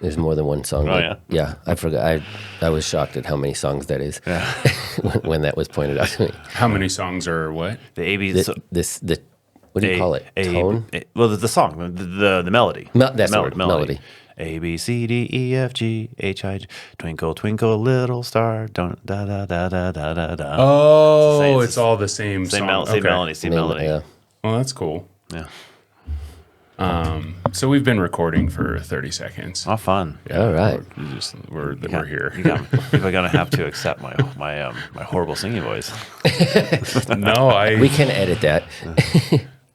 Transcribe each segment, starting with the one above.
There's more than one song. Oh, yeah? Yeah, I forgot. I was shocked at how many songs that is when that was pointed out to me. How many songs are what? The AB. What do you call it? Tone? Well, the song, the melody. That's the word, melody. A, B, C, D, E, F, G, H, I, J. Twinkle, twinkle, little star. Don't da da da da da da da. Oh, it's all the same Same, song. same Okay. melody, same melody. Yeah. Well, that's cool. Yeah. So we've been recording for 30 seconds. Oh, fun. All right. We're here. People are gonna have to accept my my horrible singing voice. No, We can edit that.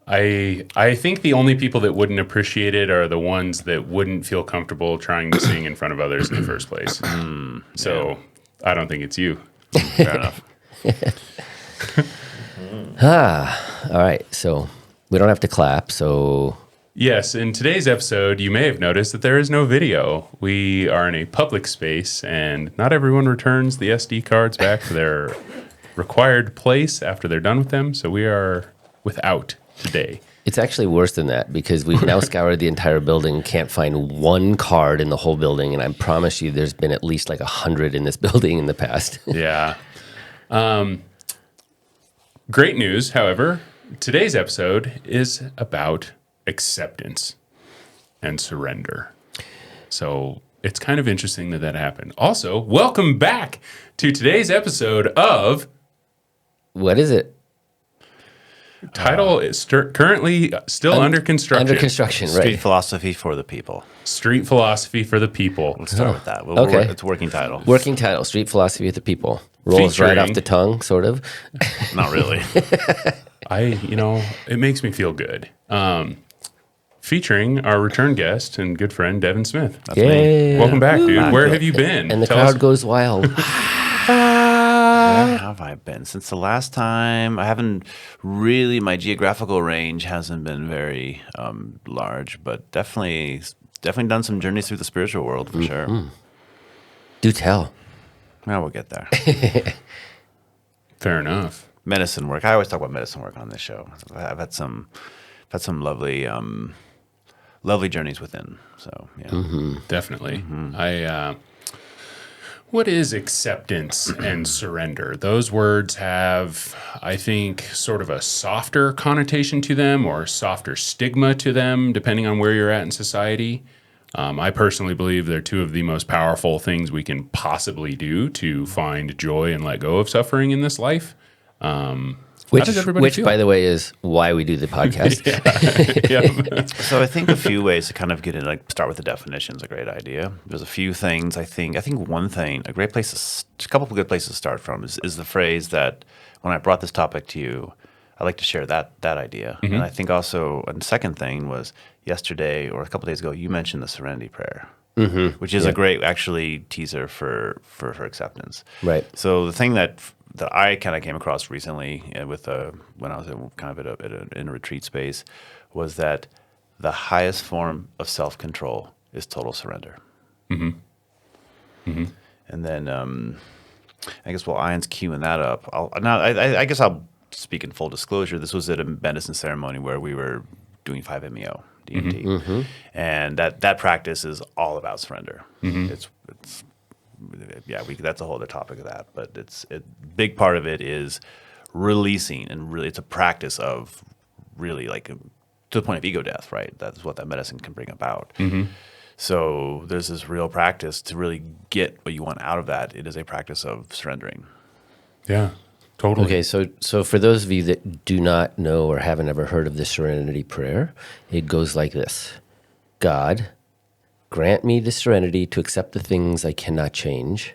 I think the only people that wouldn't appreciate it are the ones that wouldn't feel comfortable trying to sing in front of others in the first place. So I don't think it's you. Fair enough. All right. So we don't have to clap. So Yes, in today's episode, you may have noticed that there is no video. We are in a public space, and not everyone returns the SD cards back to their required place after they're done with them. So we are without today. it's actually worse than that because we've now scoured the entire building, can't find one card in the whole building. And I promise you there's been at least like 100 in this building in the past. Yeah. Great news, however, today's episode is about acceptance and surrender. So it's kind of interesting that happened. Also, welcome back to today's episode of What is it? Title is currently still under construction. Under construction, Street right. philosophy for the people. Street philosophy for the people. Let's start with that. Okay. It's a working title. Working title, Street Philosophy of the People. Rolls right off Featuring- the tongue, sort of. Not really. It makes me feel good. Featuring our return guest and good friend, Devin Smith. Yay. Welcome back, dude. Where have you been? And the Tell crowd us- goes wild. Where have I been? Since the last time, I haven't really, my geographical range hasn't been very large, but definitely done some journeys through the spiritual world for sure. Do tell. Well, we'll get there. Fair enough. Medicine work. I always talk about medicine work on this show. I've had some lovely, lovely journeys within. So yeah. Definitely. What is acceptance and surrender? Those words have, I think, sort of a softer connotation to them or softer stigma to them, depending on where you're at in society. I personally believe they're two of the most powerful things we can possibly do to find joy and let go of suffering in this life. Which, does everybody feel? by the way, is why we do the podcast. Yeah. So I think a few ways to kind of get in, like start with the definition is a great idea. There's a few things I think one thing, a great place, a couple of good places to start from is the phrase that when I brought this topic to you, I like to share that idea. And I think also a second thing was yesterday or a couple of days ago, you mentioned the serenity prayer, which is a great actually teaser for acceptance. Right. So the thing that I kind of came across recently with when I was in a retreat space was that the highest form of self-control is total surrender. And then I guess while Ian's queuing that up, I guess I'll speak in full disclosure. This was at a medicine ceremony where we were doing 5-MeO, DMT, and that practice is all about surrender. It's that's a whole other topic of that, but big part of it is releasing, and really it's a practice of really like to the point of ego death, right? That's what that medicine can bring about. So there's this real practice to really get what you want out of that. It is a practice of surrendering. Yeah, totally. Okay, so for those of you that do not know or haven't ever heard of the Serenity Prayer, it goes like this. God, grant me the serenity to accept the things I cannot change,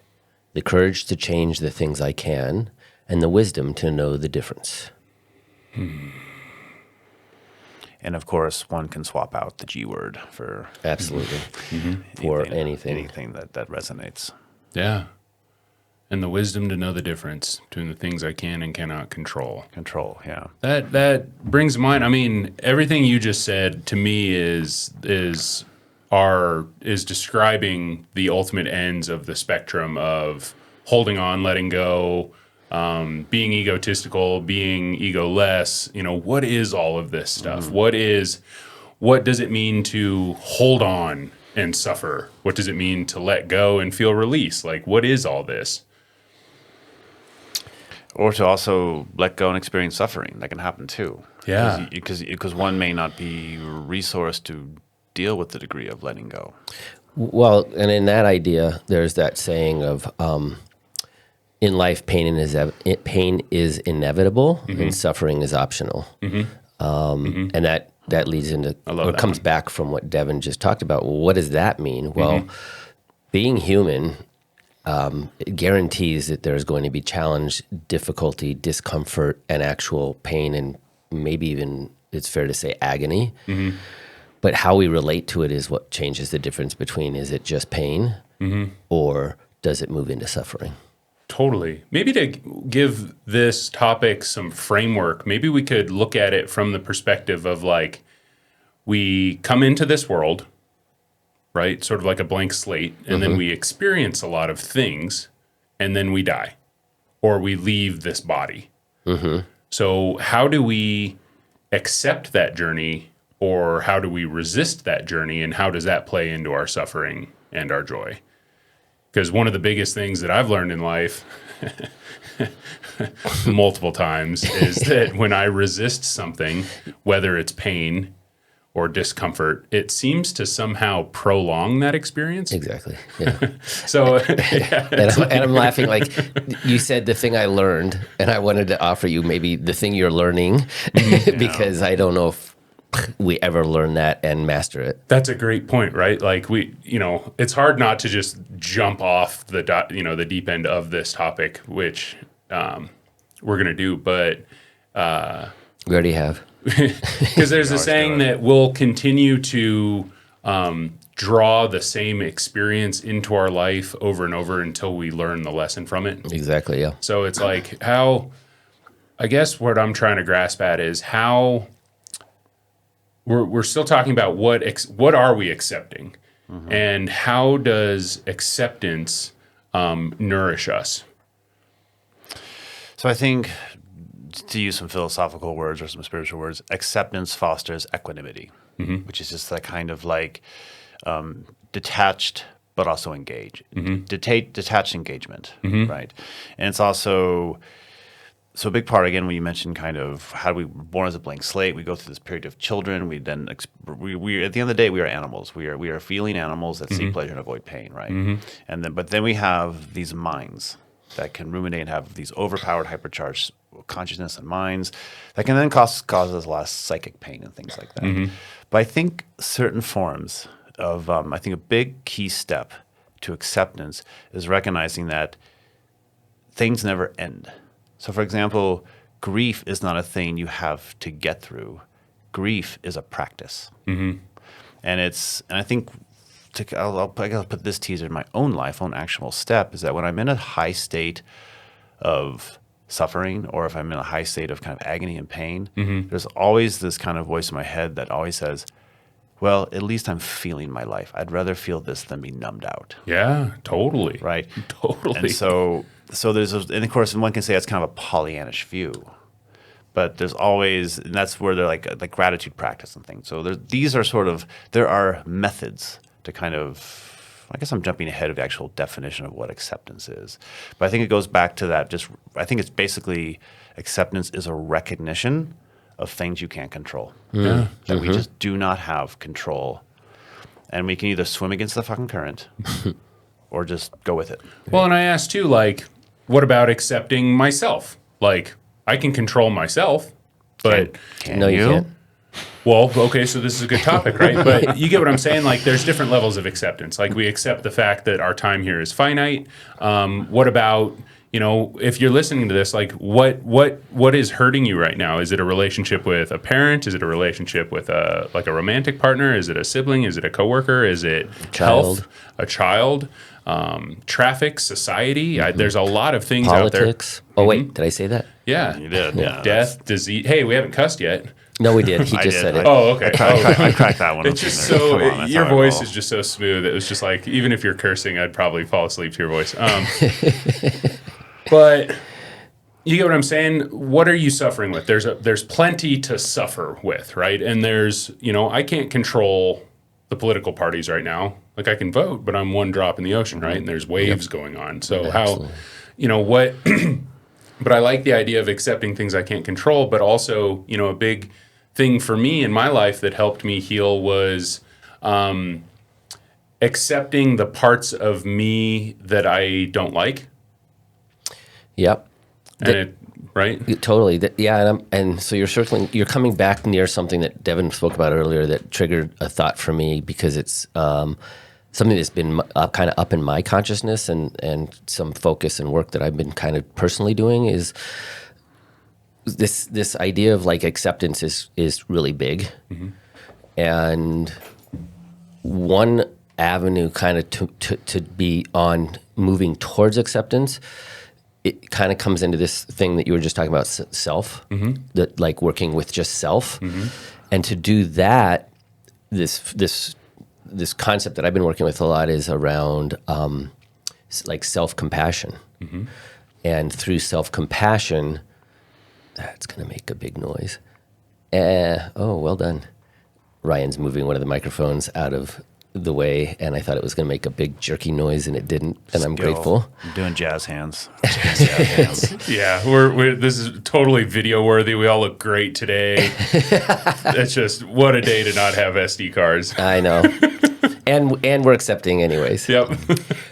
the courage to change the things I can, and the wisdom to know the difference. And of course, one can swap out the G word for Absolutely. For anything. anything that resonates. Yeah. And the wisdom to know the difference between the things I can and cannot control. Control, yeah. That brings to mind, I mean, everything you just said to me is describing the ultimate ends of the spectrum of holding on, letting go, being egotistical, being egoless. What is all of this stuff? What does it mean to hold on and suffer? What does it mean to let go and feel release? Like, what is all this? Or to also let go and experience suffering. That can happen too. Yeah. Because one may not be resourced to deal with the degree of letting go. Well, and in that idea, there's that saying of in life, pain is inevitable and suffering is optional. And that leads into, or comes back from what Devin just talked about. Well, what does that mean? Well, being human it guarantees that there's going to be challenge, difficulty, discomfort, and actual pain, and maybe even, it's fair to say, agony. But how we relate to it is what changes the difference between, is it just pain or does it move into suffering? Totally. Maybe to give this topic some framework, maybe we could look at it from the perspective of like, we come into this world, right? Sort of like a blank slate. And then we experience a lot of things and then we die or we leave this body. So how do we accept that journey, or how do we resist that journey? And how does that play into our suffering and our joy? Because one of the biggest things that I've learned in life multiple times is that when I resist something, whether it's pain or discomfort, it seems to somehow prolong that experience. Exactly. Yeah. So, yeah, And I'm laughing like you said the thing I learned, and I wanted to offer you maybe the thing you're learning because I don't know if we ever learn that and master it. that's a great point, right? Like it's hard not to just jump off the deep end of this topic, which we're going to do, but We already have. because there's a saying that we'll continue to draw the same experience into our life over and over until we learn the lesson from it. Exactly, yeah. So it's like I guess what I'm trying to grasp at is how we're still talking about what are we accepting, and how does acceptance nourish us? So I think, to use some philosophical words or some spiritual words, acceptance fosters equanimity, which is just that kind of like detached but also engaged. Detached engagement, right? And it's also, so a big part, again, when you mentioned kind of how we were born as a blank slate, we go through this period of children. We then, we at the end of the day, we are animals. We are feeling animals that seek pleasure and avoid pain, right? But then we have these minds that can ruminate and have these overpowered, hypercharged consciousness and minds that can then cause us a lot of psychic pain and things like that. But I think certain forms of, I think a big key step to acceptance is recognizing that things never end. So, for example, grief is not a thing you have to get through. Grief is a practice, and I think I'll put this teaser in my own life, own actual step, is that when I'm in a high state of suffering, or if I'm in a high state of kind of agony and pain, there's always this kind of voice in my head that always says, well, at least I'm feeling my life. I'd rather feel this than be numbed out. Yeah, totally. Right? Totally. And so there's, and of course, one can say that's kind of a Pollyannish view, but there's always, and that's where they're like gratitude practice and things. So there are methods to kind of, I guess I'm jumping ahead of the actual definition of what acceptance is. But I think it goes back to that, I think it's basically acceptance is a recognition of things you can't control. Yeah. That we just do not have control. And we can either swim against the fucking current or just go with it. Well, and I asked too, like, what about accepting myself? Like, I can control myself, but Can No, you can't. well, okay, so this is a good topic, right? But you get what I'm saying? Like, there's different levels of acceptance. Like, we accept the fact that our time here is finite. What about, if you're listening to this, like, what is hurting you right now? Is it a relationship with a parent? Is it a relationship with a romantic partner? Is it a sibling? Is it a coworker? Is it health? A child? Traffic, society? There's a lot of things Politics. out there. Oh, wait, did I say that? Yeah. You did, yeah. Death, disease. Hey, we haven't cussed yet. No, we did. He I just did. said it. Oh, okay. I cracked that one. It's just Come so on, that's your how I voice roll. is just so smooth. It was just like, even if you're cursing, I'd probably fall asleep to your voice. But you get what I'm saying? What are you suffering with? There's plenty to suffer with, right? And there's, I can't control the political parties right now. Like I can vote, but I'm one drop in the ocean, right? And there's waves going on. So how, what, but I like the idea of accepting things I can't control, but also, a big thing for me in my life that helped me heal was accepting the parts of me that I don't like. Yep. And right? Totally. And so you're coming back near something that Devin spoke about earlier that triggered a thought for me, because it's something that's been kind of up in my consciousness, and some focus and work that I've been kind of personally doing is this idea of like acceptance is really big. And one avenue kind of to be on moving towards acceptance, it kind of comes into this thing that you were just talking about, self, that like working with just self. And to do that, this concept that I've been working with a lot is around like self-compassion. And through self-compassion, that's going to make a big noise. Oh, well done. Ryan's moving one of the microphones out of the way, and I thought it was going to make a big jerky noise, and it didn't, and I'm grateful. I'm doing jazz hands. Yeah, this is totally video worthy. We all look great today. It's just, what a day to not have SD cards. I know. And we're accepting anyways. Yep.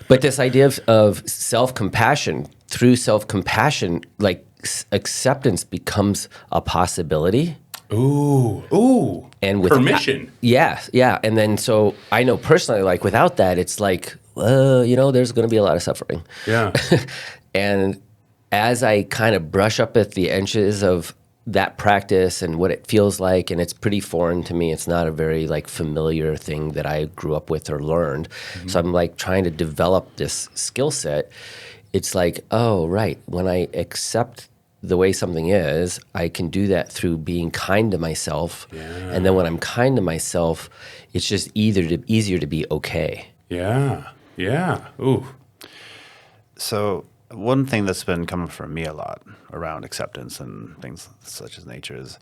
But this idea of self-compassion, through self-compassion, like acceptance becomes a possibility. Ooh. And with permission. Yeah. And then so I know personally, like without that, it's like, there's going to be a lot of suffering. Yeah. And as I kind of brush up at the edges of that practice and what it feels like, and it's pretty foreign to me. It's not a very like familiar thing that I grew up with or learned. So I'm like trying to develop this skill set. It's like, oh, right. When I accept the way something is, I can do that through being kind to myself. Yeah. And then when I'm kind to myself, it's just easier to be okay. Yeah. Ooh. So one thing that's been coming from me a lot around acceptance and things such as nature is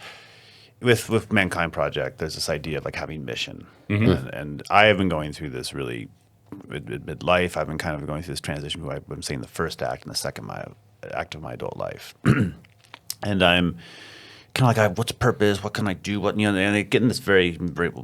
with Mankind Project, there's this idea of like having mission. And I have been going through this really midlife. I've been kind of going through this transition where I'm saying the first act and the second act of my adult life. And I'm kind of like, what's purpose? What can I do? And I get in this very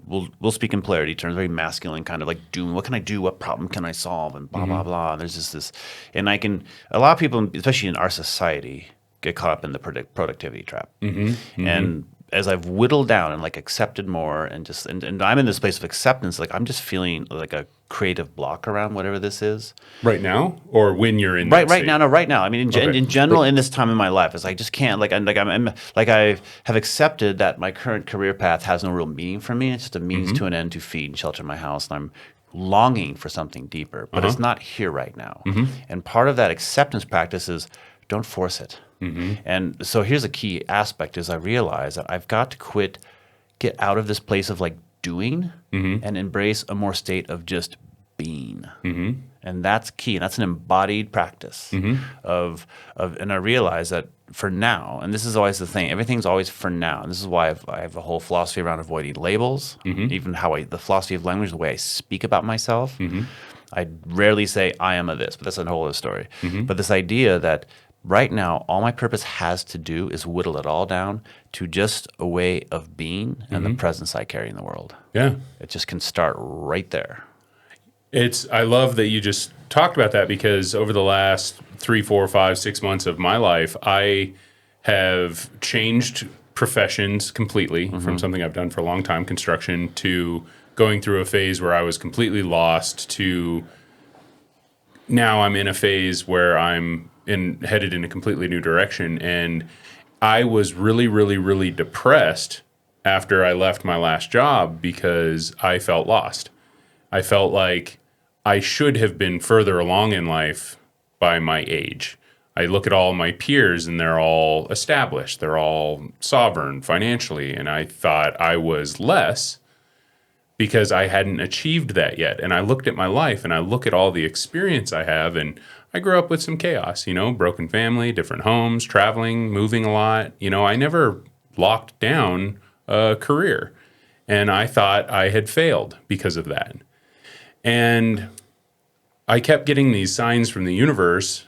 we'll speak in polarity terms, very masculine kind of like doing. What can I do? What problem can I solve? And blah, blah, blah. And there's just this, and a lot of people, especially in our society, get caught up in the productivity trap. And as I've whittled down and like accepted more and I'm in this place of acceptance, like I'm just feeling like a creative block around whatever this is. Right now, or when you're in right now? No, right now. I mean, in general, in this time in my life, it's I just can't I have accepted that my current career path has no real meaning for me. It's just a means to an end to feed and shelter my house, and I'm longing for something deeper, but it's not here right now. And part of that acceptance practice is don't force it. And so here's a key aspect is I realize that I've got to get out of this place of like doing and embrace a more state of just being. And that's key. And that's an embodied practice and I realize that for now, and this is always the thing, everything's always for now. And this is why I have a whole philosophy around avoiding labels, even the philosophy of language, the way I speak about myself. I rarely say I am a this, but that's a whole other story. But this idea that right now, all my purpose has to do is whittle it all down to just a way of being and the presence I carry in the world. Yeah. It just can start right there. I love that you just talked about that, because over the last 3, 4, 5, 6 months of my life, I have changed professions completely from something I've done for a long time, construction, to going through a phase where I was completely lost, to now I'm in a phase where I'm headed in a completely new direction. And I was really, really, really depressed after I left my last job because I felt lost. I felt like I should have been further along in life by my age. I look at all my peers and they're all established. They're all sovereign financially. And I thought I was less because I hadn't achieved that yet. And I looked at my life and I look at all the experience I have, and I grew up with some chaos, broken family, different homes, traveling, moving a lot. I never locked down a career. And I thought I had failed because of that. And I kept getting these signs from the universe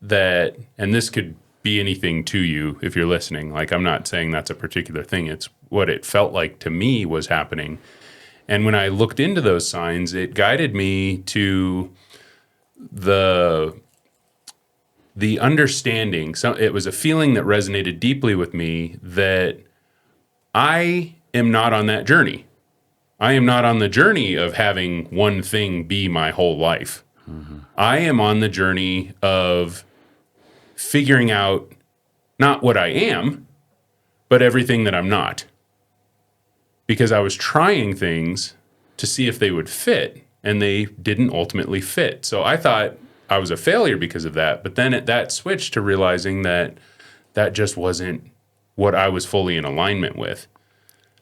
that, and this could be anything to you if you're listening. Like, I'm not saying that's a particular thing. It's what it felt like to me was happening. And when I looked into those signs, it guided me to the understanding. So it was a feeling that resonated deeply with me that I am not on that journey. I am not on the journey of having one thing be my whole life. Mm-hmm. I am on the journey of figuring out not what I am, but everything that I'm not. Because I was trying things to see if they would fit, and they didn't ultimately fit. So I thought I was a failure because of that. But then that switched to realizing that that just wasn't what I was fully in alignment with.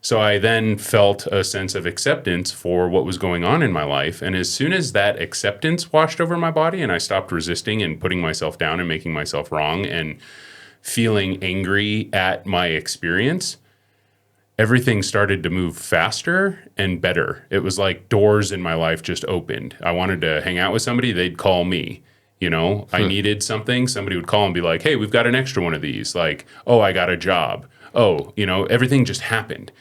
So I then felt a sense of acceptance for what was going on in my life. And as soon as that acceptance washed over my body and I stopped resisting and putting myself down and making myself wrong and feeling angry at my experience, everything started to move faster and better. It was like doors in my life just opened. I wanted to hang out with somebody, they'd call me. You know, I needed something, somebody would call and be like, hey, we've got an extra one of these. Like, oh, I got a job. Oh, you know, everything just happened.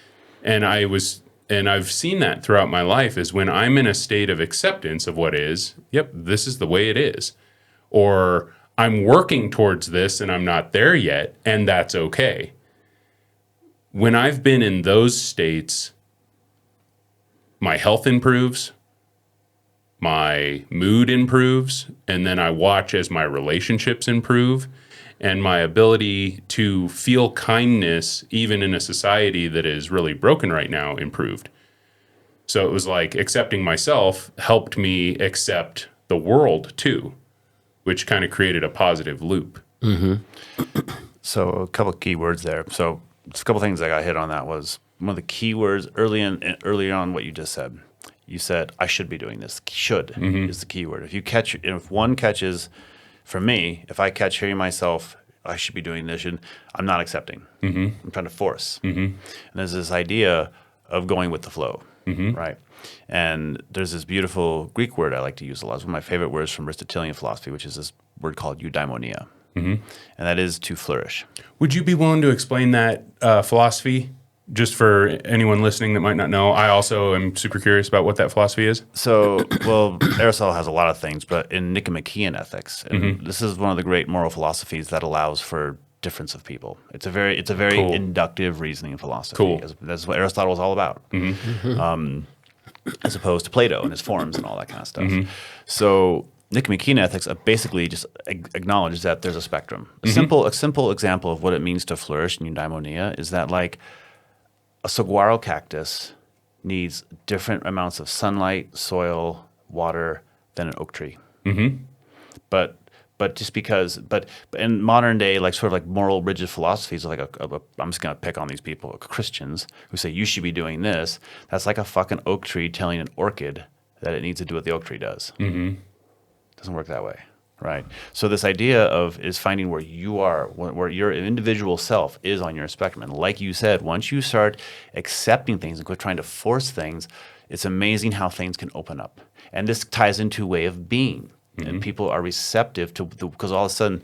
And I've seen that throughout my life is when I'm in a state of acceptance of what is, yep, this is the way it is. Or I'm working towards this and I'm not there yet, and that's okay. When I've been in those states, my health improves, my mood improves, and then I watch as my relationships improve. And my ability to feel kindness, even in a society that is really broken right now, improved. So it was like accepting myself helped me accept the world too, which kind of created a positive loop. Mm-hmm. So a couple of key words there. So just a couple of things I got hit on that was one of the key words early on what you just said. You said, I should be doing this. Should is the key word. If one catches, for me, if I catch hearing myself, I should be doing this, and I'm not accepting. Mm-hmm. I'm trying to force. Mm-hmm. And there's this idea of going with the flow, right? And there's this beautiful Greek word I like to use a lot. It's one of my favorite words from Aristotelian philosophy, which is this word called eudaimonia. Mm-hmm. And that is to flourish. Would you be willing to explain that philosophy? Just for anyone listening that might not know, I also am super curious about what that philosophy is. So, well, Aristotle has a lot of things, but in Nicomachean ethics, and this is one of the great moral philosophies that allows for difference of people. It's a very cool. Inductive reasoning philosophy. Cool. That's what Aristotle was all about, as opposed to Plato and his forms and all that kind of stuff. So Nicomachean ethics basically just acknowledges that there's a spectrum. A simple example of what it means to flourish in eudaimonia is that, like, a saguaro cactus needs different amounts of sunlight, soil, water than an oak tree. Mm-hmm. But just because, but in modern day, like sort of like moral rigid philosophies, like I'm just gonna pick on these people, Christians who say you should be doing this. That's like a fucking oak tree telling an orchid that it needs to do what the oak tree does. Mm-hmm. Doesn't work that way. Right. So this idea is finding where you are, where your individual self is on your spectrum. And like you said, once you start accepting things and quit trying to force things, it's amazing how things can open up. And this ties into a way of being. And people are receptive to, because all of a sudden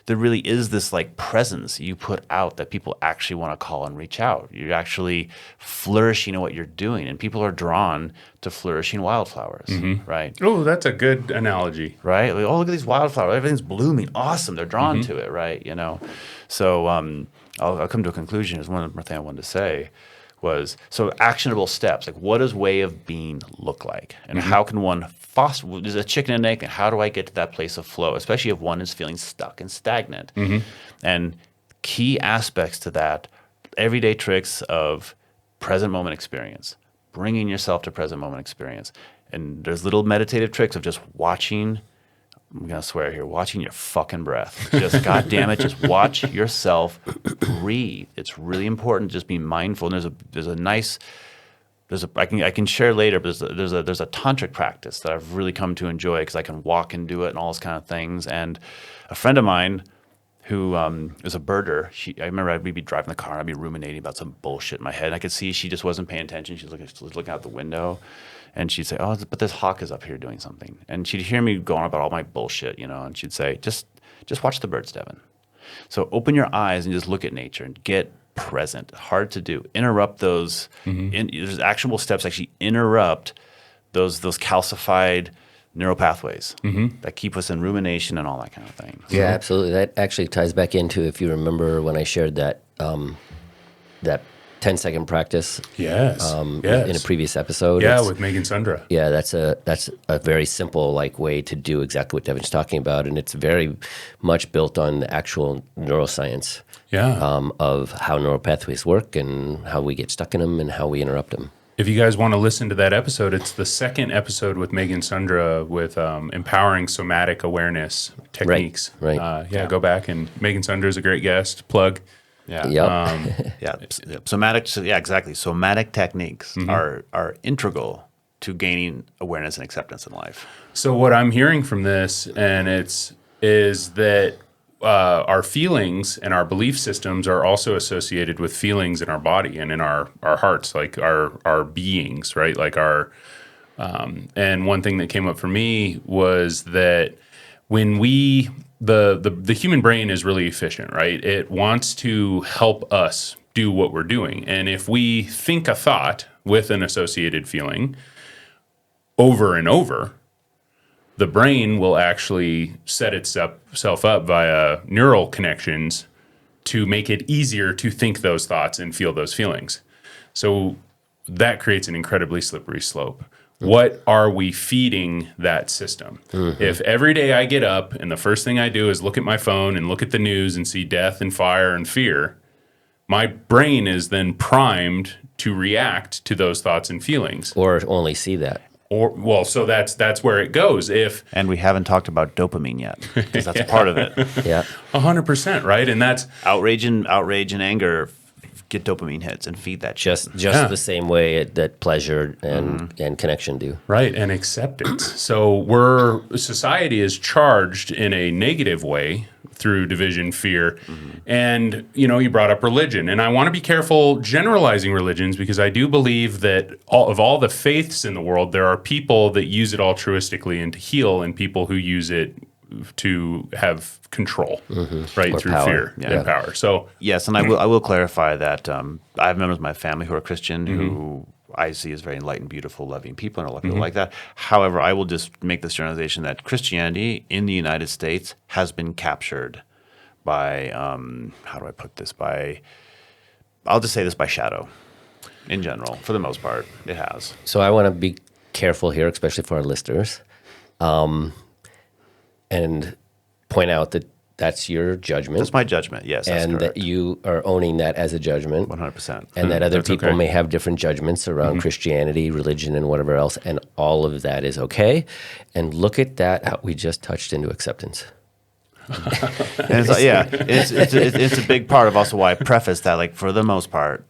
there really is this like presence you put out that people actually want to call and reach out. You're actually flourishing in what you're doing, and people are drawn to flourishing wildflowers, right? Oh, that's a good analogy. Right? Like, oh, look at these wildflowers. Everything's blooming. Awesome. They're drawn to it, right? You know? So I'll come to a conclusion. Is one more thing I wanted to say was, so actionable steps. Like, what does way of being look like? And how can one foster, there's a chicken and egg, and how do I get to that place of flow, especially if one is feeling stuck and stagnant? And key aspects to that, everyday tricks of present moment experience, bringing yourself to present moment experience. And there's little meditative tricks of just watching, I'm going to swear here, watching your fucking breath. Just, God damn it, just watch yourself breathe. It's really important. Just be mindful. And I can share later, but there's a tantric practice that I've really come to enjoy because I can walk and do it and all those kind of things. And a friend of mine, who is a birder. I remember we'd be driving the car and I'd be ruminating about some bullshit in my head. And I could see she just wasn't paying attention. She was looking out the window, and she'd say, "Oh, but this hawk is up here doing something." And she'd hear me going about all my bullshit, and she'd say, "Just watch the birds, Devin. So open your eyes and just look at nature and get present." Hard to do. Interrupt those. There's actionable steps. Actually, interrupt those calcified neural pathways that keep us in rumination and all that kind of thing. Yeah, absolutely. That actually ties back into, if you remember when I shared that 10-second practice Yes. in a previous episode. Yeah, with Megan Sundra. Yeah, that's a very simple way to do exactly what Devin's talking about, and it's very much built on the actual neuroscience of how neural pathways work and how we get stuck in them and how we interrupt them. If you guys want to listen to that episode, it's the second episode with Megan Sundra with empowering somatic awareness techniques. Right. Go back, and Megan Sundra is a great guest. Plug. Yeah. Yep. Exactly. Somatic techniques are integral to gaining awareness and acceptance in life. So what I'm hearing from this, is that our feelings and our belief systems are also associated with feelings in our body and in our hearts, like our beings, right? Like and one thing that came up for me was that when the human brain is really efficient, right? It wants to help us do what we're doing. And if we think a thought with an associated feeling over and over, the brain will actually set itself up via neural connections to make it easier to think those thoughts and feel those feelings. So that creates an incredibly slippery slope. What are we feeding that system? If every day I get up and the first thing I do is look at my phone and look at the news and see death and fire and fear, my brain is then primed to react to those thoughts and feelings. Or only see that. So that's where it goes. And we haven't talked about dopamine yet, because that's a part of it. Yeah, 100%, right? And that's outrage and anger get dopamine hits and feed that shit. just the same way that pleasure and connection do. right, and acceptance. So society is charged in a negative way through division, fear, and you brought up religion, and I want to be careful generalizing religions, because I do believe that all the faiths in the world, there are people that use it altruistically and to heal, and people who use it to have control, right, Or through power. fear and power. So Yes, and I will clarify that I have members of my family who are Christian who I see as very enlightened, beautiful, loving people, and a lot of people like that. However, I will just make this generalization that Christianity in the United States has been captured by, how do I put this? I'll just say this, by shadow in general. For the most part, it has. So I want to be careful here, especially for our listeners, and point out that that's your judgment. That's my judgment, yes. That's and correct. that you are owning that as a judgment. 100%. And that other That's people okay. may have different judgments around Christianity, religion, and whatever else, and all of that is okay. And look at that, how we just touched into acceptance. And it's a big part of also why I preface that, for the most part,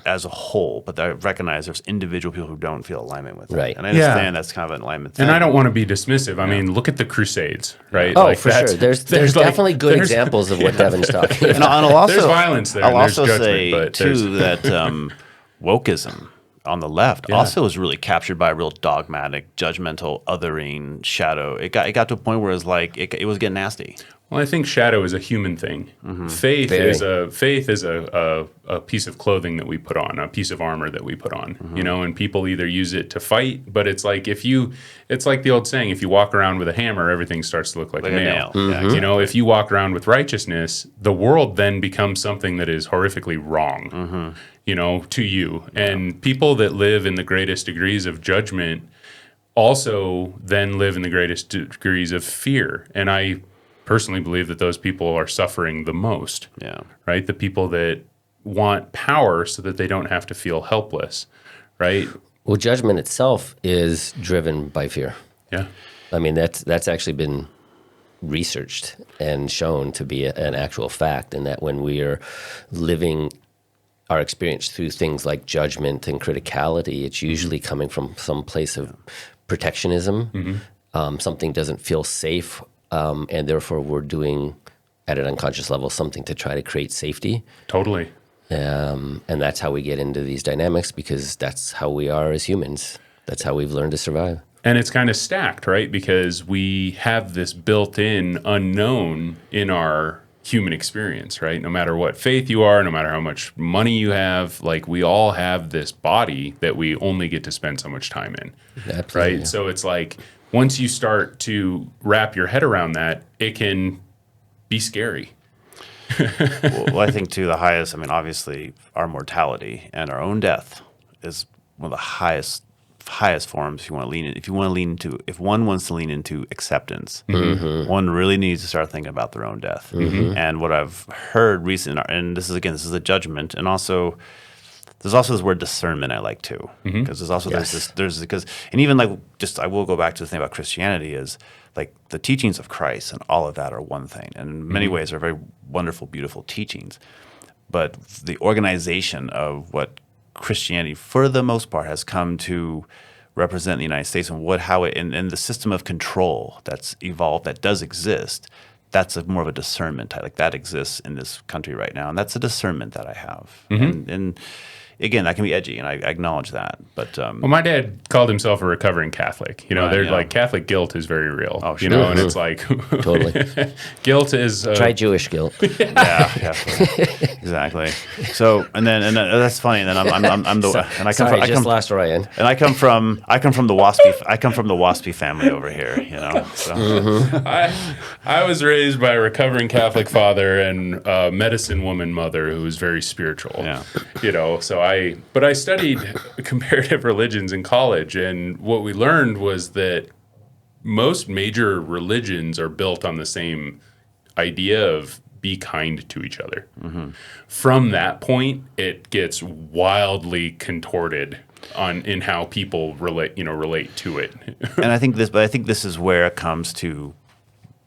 as a whole, but I recognize there's individual people who don't feel alignment with it. Right. And I understand that's kind of an alignment thing. And I don't want to be dismissive. I mean, look at the Crusades, right? Oh, for sure. There's definitely good examples of what Devin's talking about. And I'll also, There's violence there. I'll and there's also judgment, say, but too, that wokeism on the left also was really captured by a real dogmatic, judgmental, othering shadow. It got to a point where it was it was getting nasty. Well, I think shadow is a human thing. Faith Very. is a piece of clothing that we put on, a piece of armor that we put on. And people either use it to fight, but it's like it's like the old saying: if you walk around with a hammer, everything starts to look like a nail. Yeah, exactly. If you walk around with righteousness, the world then becomes something that is horrifically wrong. To you. And people that live in the greatest degrees of judgment also then live in the greatest degrees of fear. And I personally believe that those people are suffering the most. Yeah. Right? The people that want power so that they don't have to feel helpless. Right? Well, judgment itself is driven by fear. Yeah. I mean, that's actually been researched and shown to be an actual fact, and that when we are living our experience through things like judgment and criticality, it's usually coming from some place of protectionism. Something doesn't feel safe, and therefore we're doing at an unconscious level something to try to create safety. Totally. And that's how we get into these dynamics, because that's how we are as humans. That's how we've learned to survive. And it's kind of stacked, right? Because we have this built-in unknown in our human experience, right? No matter what faith you are, no matter how much money you have, like we all have this body that we only get to spend so much time in, Absolutely. right? So it's like once you start to wrap your head around that, it can be scary. Well, I think too the highest. I mean, obviously, our mortality and our own death is one of the highest forms. If you want to lean in, if one wants to lean into acceptance, one really needs to start thinking about their own death. And what I've heard recently, and this is a judgment, and also there's also this word discernment I like too, because there's also and even like just I will go back to the thing about Christianity is like the teachings of Christ and all of that are one thing, and in many ways are very wonderful, beautiful teachings, but the organization of what Christianity, for the most part, has come to represent the United States and the system of control that's evolved, that does exist, that's more of a discernment type. Like that exists in this country right now, and that's a discernment that I have. And again, that can be edgy, and I acknowledge that. But well, my dad called himself a recovering Catholic. You know, Right, like Catholic guilt is very real. Oh, You sure. know, and it's like Totally. guilt is Try Jewish guilt. yeah, exactly. So and that's funny. And then I'm the and I come Sorry, from, just lost Ryan. and I come from the waspy family over here. You know, so. I was raised by a recovering Catholic father and a medicine woman mother who was very spiritual. Yeah. You know, but I studied comparative religions in college, and what we learned was that most major religions are built on the same idea of be kind to each other. From that point, it gets wildly contorted in how people relate to it. And I think this is where it comes to,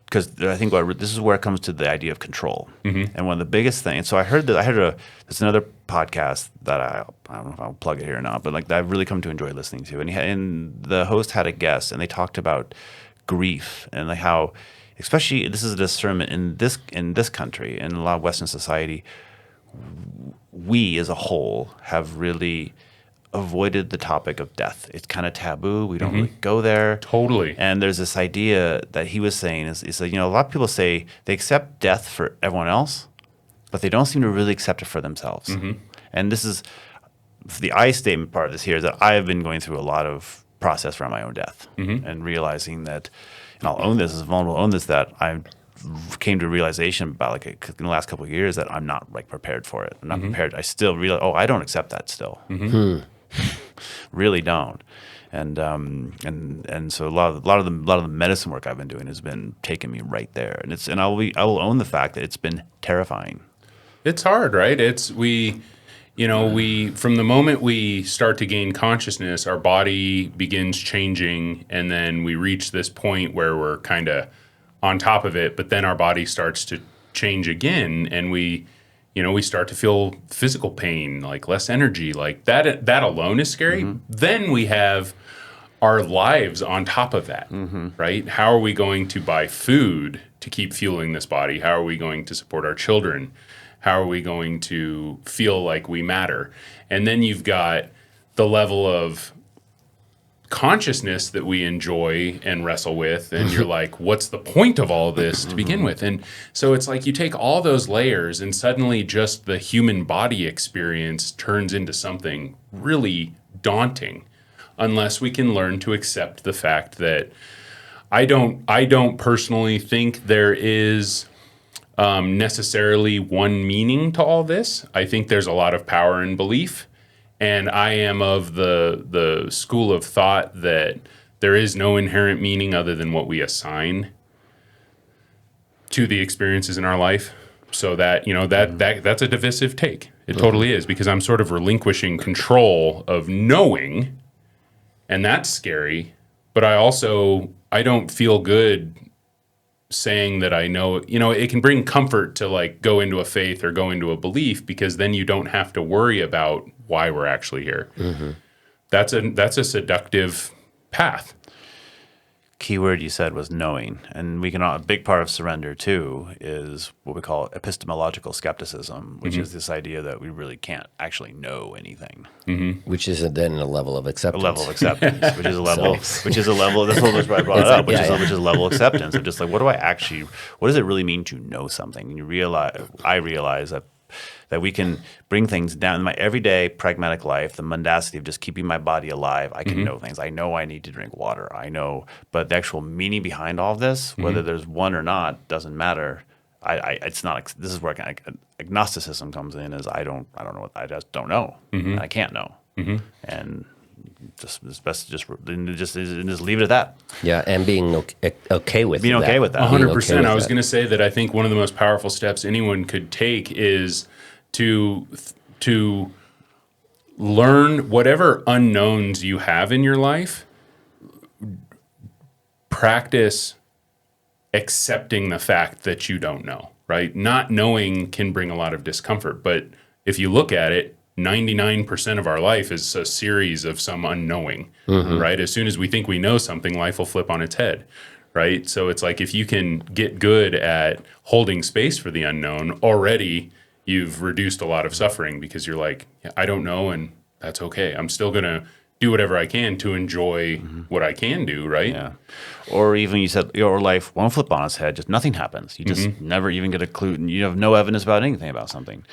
because I think this is where it comes to the idea of control. And one of the biggest things. So there's another podcast that I don't know if I'll plug it here or not, but like that I've really come to enjoy listening to. And the host had a guest, and they talked about grief and like how, especially this is a discernment in this country and a lot of Western society, we as a whole have really avoided the topic of death. It's kind of taboo. We don't really go there. Totally. And there's this idea that he was saying is that, a lot of people say they accept death for everyone else, but they don't seem to really accept it for themselves. And this is the I statement part of this here is that I have been going through a lot of process around my own death and realizing that, and I'll own this as vulnerable, own this, that I came to a realization about in the last couple of years that I'm not prepared for it. I'm not prepared. I still realize, I don't accept that still. Really don't. And so a lot of the medicine work I've been doing has been taking me right there. And I will own the fact that it's been terrifying. It's hard, right? We from the moment we start to gain consciousness, our body begins changing, and then we reach this point where we're kind of on top of it, but then our body starts to change again, and we start to feel physical pain, like less energy, like that alone is scary. Then we have our lives on top of that, right? How are we going to buy food to keep fueling this body? How are we going to support our children? How are we going to feel like we matter? And then you've got the level of consciousness that we enjoy and wrestle with, and you're like, what's the point of all of this to begin with? And so it's like you take all those layers, and suddenly just the human body experience turns into something really daunting, unless we can learn to accept the fact that I don't personally think there is necessarily one meaning to all this. I think there's a lot of power in belief. And I am of the school of thought that there is no inherent meaning other than what we assign to the experiences in our life. So that, that's a divisive take. It totally is, because I'm sort of relinquishing control of knowing, and that's scary. But I don't feel good saying that I know, it can bring comfort to go into a faith or go into a belief, because then you don't have to worry about why we're actually here. That's a seductive path. keyword you said was knowing. And a big part of surrender too is what we call epistemological skepticism, which is this idea that we really can't actually know anything. Which is then a level of A acceptance. level of acceptance, which is a level, that's what I brought it up, which is a level of acceptance of just like, what does it really mean to know something? And I realize that we can bring things down in my everyday pragmatic life, the mundacity of just keeping my body alive. I can know things. I know I need to drink water. I know, but the actual meaning behind all of this, whether there's one or not, doesn't matter. It's not. This is where agnosticism comes in. Is I don't know. I just don't know. And I can't know. And it's best to just leave it at that. Yeah, and being okay with Being okay with that. 100%. I was going to say that I think one of the most powerful steps anyone could take is to learn whatever unknowns you have in your life. Practice accepting the fact that you don't know, right? Not knowing can bring a lot of discomfort, but if you look at it, 99% of our life is a series of some unknowing, right? As soon as we think we know something, life will flip on its head, right? So it's like if you can get good at holding space for the unknown, already you've reduced a lot of suffering because you're like, yeah, I don't know, and that's okay. I'm still going to do whatever I can to enjoy what I can do, right? Yeah. Or even you said your life won't flip on its head, just nothing happens. You just never even get a clue, and you have no evidence about anything about something.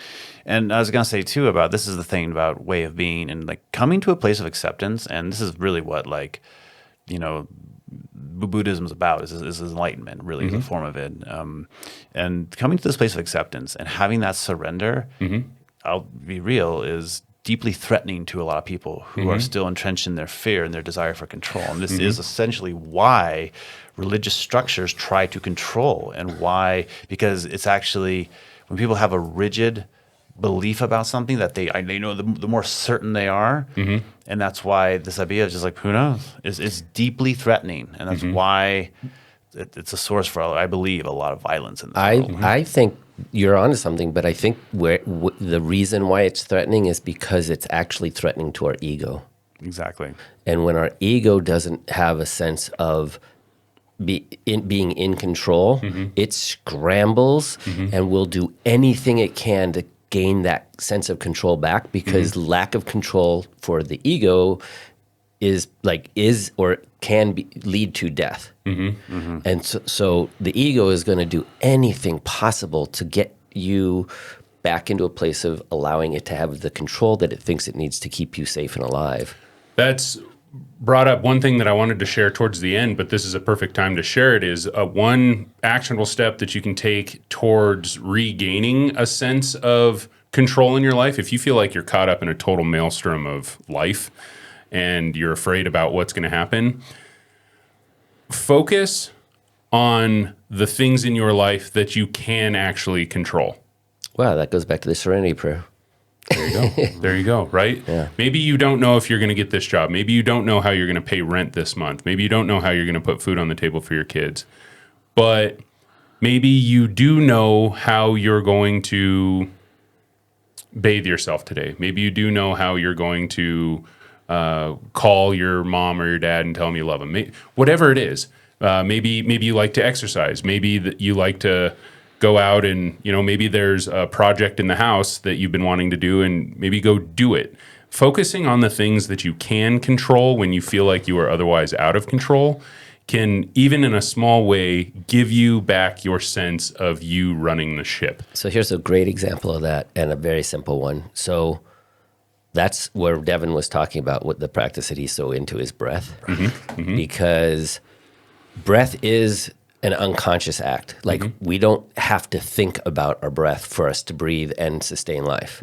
And I was going to say too about this is the thing about way of being and like coming to a place of acceptance. And this is really what Buddhism is about is enlightenment, really is a form of it. And coming to this place of acceptance and having that surrender, I'll be real, is deeply threatening to a lot of people who are still entrenched in their fear and their desire for control. And this is essentially why religious structures try to control because it's actually when people have a rigid belief about something that they know the more certain they are, and that's why this idea of just like who knows is deeply threatening, and that's why it's a source for I believe a lot of violence in this world. I think you're onto something, but I think the reason why it's threatening is because it's actually threatening to our ego. Exactly. And when our ego doesn't have a sense of being in control, it scrambles and will do anything it can to gain that sense of control back, because lack of control for the ego is or can lead to death. And so the ego is going to do anything possible to get you back into a place of allowing it to have the control that it thinks it needs to keep you safe and alive. That's brought up one thing that I wanted to share towards the end, but this is a perfect time to share it, is one actionable step that you can take towards regaining a sense of control in your life. If you feel like you're caught up in a total maelstrom of life and you're afraid about what's going to happen, focus on the things in your life that you can actually control. Wow, that goes back to the serenity prayer. There you go. There you go, right? Yeah. Maybe you don't know if you're going to get this job. Maybe you don't know how you're going to pay rent this month. Maybe you don't know how you're going to put food on the table for your kids. But maybe you do know how you're going to bathe yourself today. Maybe you do know how you're going to call your mom or your dad and tell them you love them. Whatever it is. Maybe you like to exercise. Maybe you like to go out and, maybe there's a project in the house that you've been wanting to do, and maybe go do it. Focusing on the things that you can control when you feel like you are otherwise out of control can, even in a small way, give you back your sense of you running the ship. So here's a great example of that, and a very simple one. So that's where Devin was talking about what the practice that he's so into is breath, because breath is an unconscious act. Like we don't have to think about our breath for us to breathe and sustain life.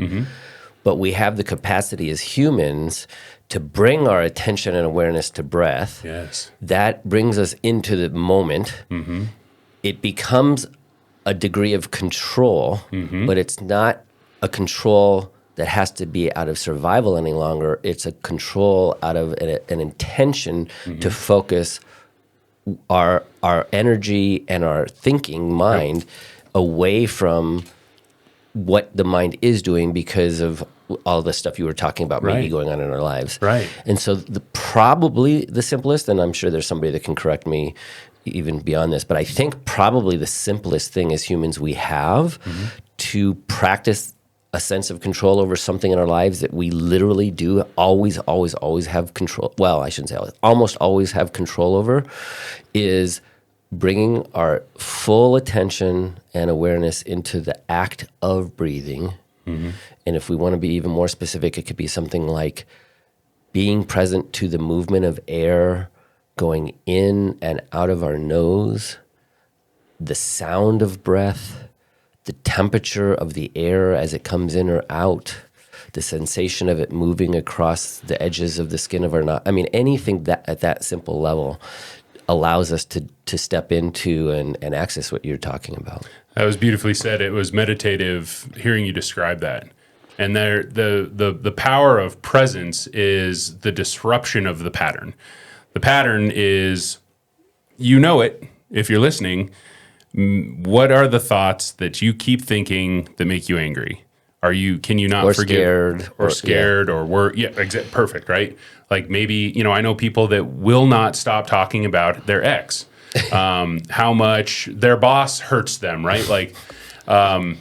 But we have the capacity as humans to bring our attention and awareness to breath. Yes. That brings us into the moment. It becomes a degree of control, but it's not a control that has to be out of survival any longer. It's a control out of an intention to focus our energy and our thinking mind away from what the mind is doing because of all the stuff you were talking about maybe Right. going on in our lives. Right. And so probably the simplest, and I'm sure there's somebody that can correct me even beyond this, but I think probably the simplest thing as humans we have to practice a sense of control over something in our lives that we literally do always have control. Well, I shouldn't say almost always have control over is bringing our full attention and awareness into the act of breathing. And if we want to be even more specific, it could be something like being present to the movement of air going in and out of our nose, the sound of breath, the temperature of the air as it comes in or out, the sensation of it moving across the edges of the skin of our nose. I mean, anything that at that simple level allows us to step into and access what you're talking about. That was beautifully said. It was meditative hearing you describe that. And there, the power of presence is the disruption of the pattern. The pattern is, you know it, if you're listening, what are the thoughts that you keep thinking that make you angry? Can you not Or forgive? scared, Or worried? Yeah, perfect, right? Like maybe, I know people that will not stop talking about their ex, how much their boss hurts them, right? Like, By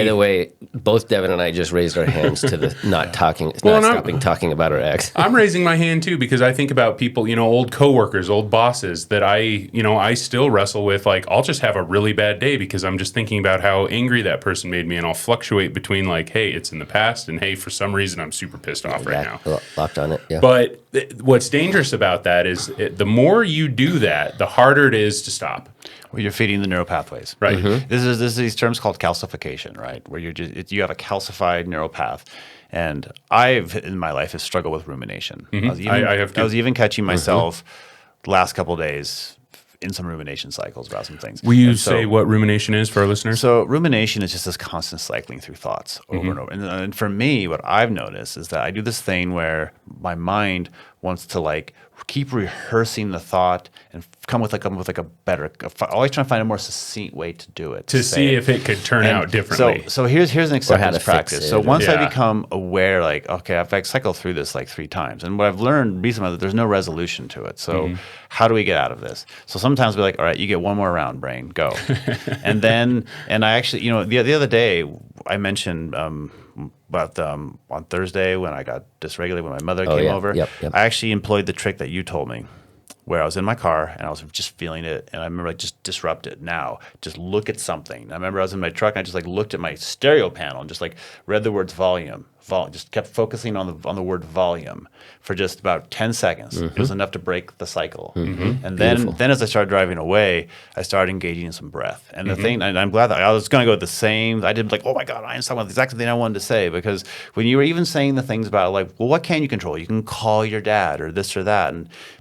the way, both Devin and I just raised our hands to the not stopping talking about our ex. I'm raising my hand too because I think about people, old coworkers, old bosses that I still wrestle with. Like, I'll just have a really bad day because I'm just thinking about how angry that person made me, and I'll fluctuate between like, hey, it's in the past, and hey, for some reason I'm super pissed off right now. Locked on it. Yeah. But what's dangerous about that is the more you do that, the harder it is to stop. Well, you're feeding the neural pathways, right? This is these terms called calcification, right? Where you have a calcified neural path, and I've in my life have struggled with rumination. I have too. I was even catching myself the last couple of days in some rumination cycles about some things. Will you say what rumination is for our listeners? So rumination is just this constant cycling through thoughts over and over. And for me, what I've noticed is that I do this thing where my mind wants to like keep rehearsing the thought and come with a better, always trying to find a more succinct way to do it. To see if it could turn out differently. So here's an acceptance practice. So once I Yeah. become aware, like, okay, I've cycled through this like 3 times. And what I've learned recently, that there's no resolution to it. So how do we get out of this? So sometimes we're like, all right, you get one more round, brain, go. And I actually, the other day I mentioned about on Thursday when I got dysregulated when my mother came over. Yep. I actually employed the trick that you told me, where I was in my car and I was just feeling it, and I remember like just disrupt it now. Just look at something. I remember I was in my truck and I just like looked at my stereo panel and just like read the words volume. Just kept focusing on the word volume for just about 10 seconds. It was enough to break the cycle. And then as I started driving away, I started engaging in some breath. And the thing, and I'm glad that I was going to go with the same. I did like, oh my God, I am talking about the exact thing I wanted to say, because when you were even saying the things about like, well, what can you control? You can call your dad or this or that,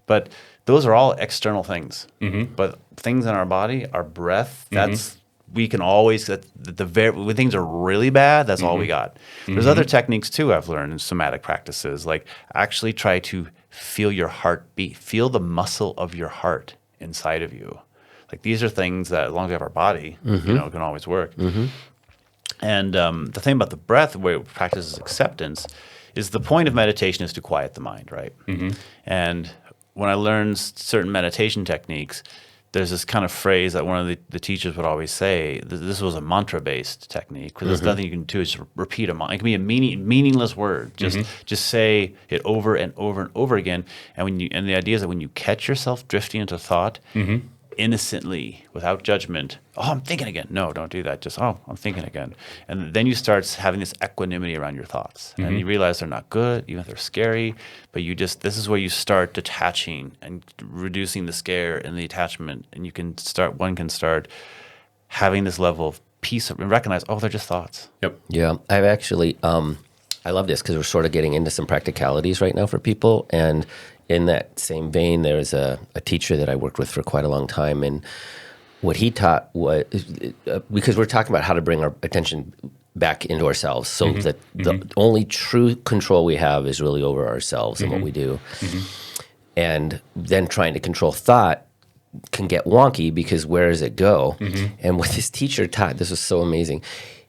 but those are all external things. But things in our body, our breath, we can always, when things are really bad, that's all we got. There's other techniques too I've learned in somatic practices, like actually try to feel your heart beat, feel the muscle of your heart inside of you. Like these are things that as long as we have our body, can always work. And the thing about the breath, where it practices acceptance, is the point of meditation is to quiet the mind, right? And when I learned certain meditation techniques, there's this kind of phrase that one of the teachers would always say. This was a mantra-based technique, because there's nothing you can do. Just repeat a mantra. It can be a meaningless word. Just say it over and over and over again. And the idea is that when you catch yourself drifting into thought, innocently, without judgment, oh, I'm thinking again. No, don't do that. Just, oh, I'm thinking again. And then you start having this equanimity around your thoughts. And you realize they're not good, even if they're scary, but this is where you start detaching and reducing the scare and the attachment. And one can start having this level of peace and recognize, oh, they're just thoughts. Yep. Yeah, I've actually, I love this because we're sort of getting into some practicalities right now for people. And in that same vein, there's a teacher that I worked with for quite a long time, and what he taught was, because we're talking about how to bring our attention back into ourselves, so that the only true control we have is really over ourselves and what we do. And then trying to control thought can get wonky, because where does it go? And what this teacher taught, this was so amazing.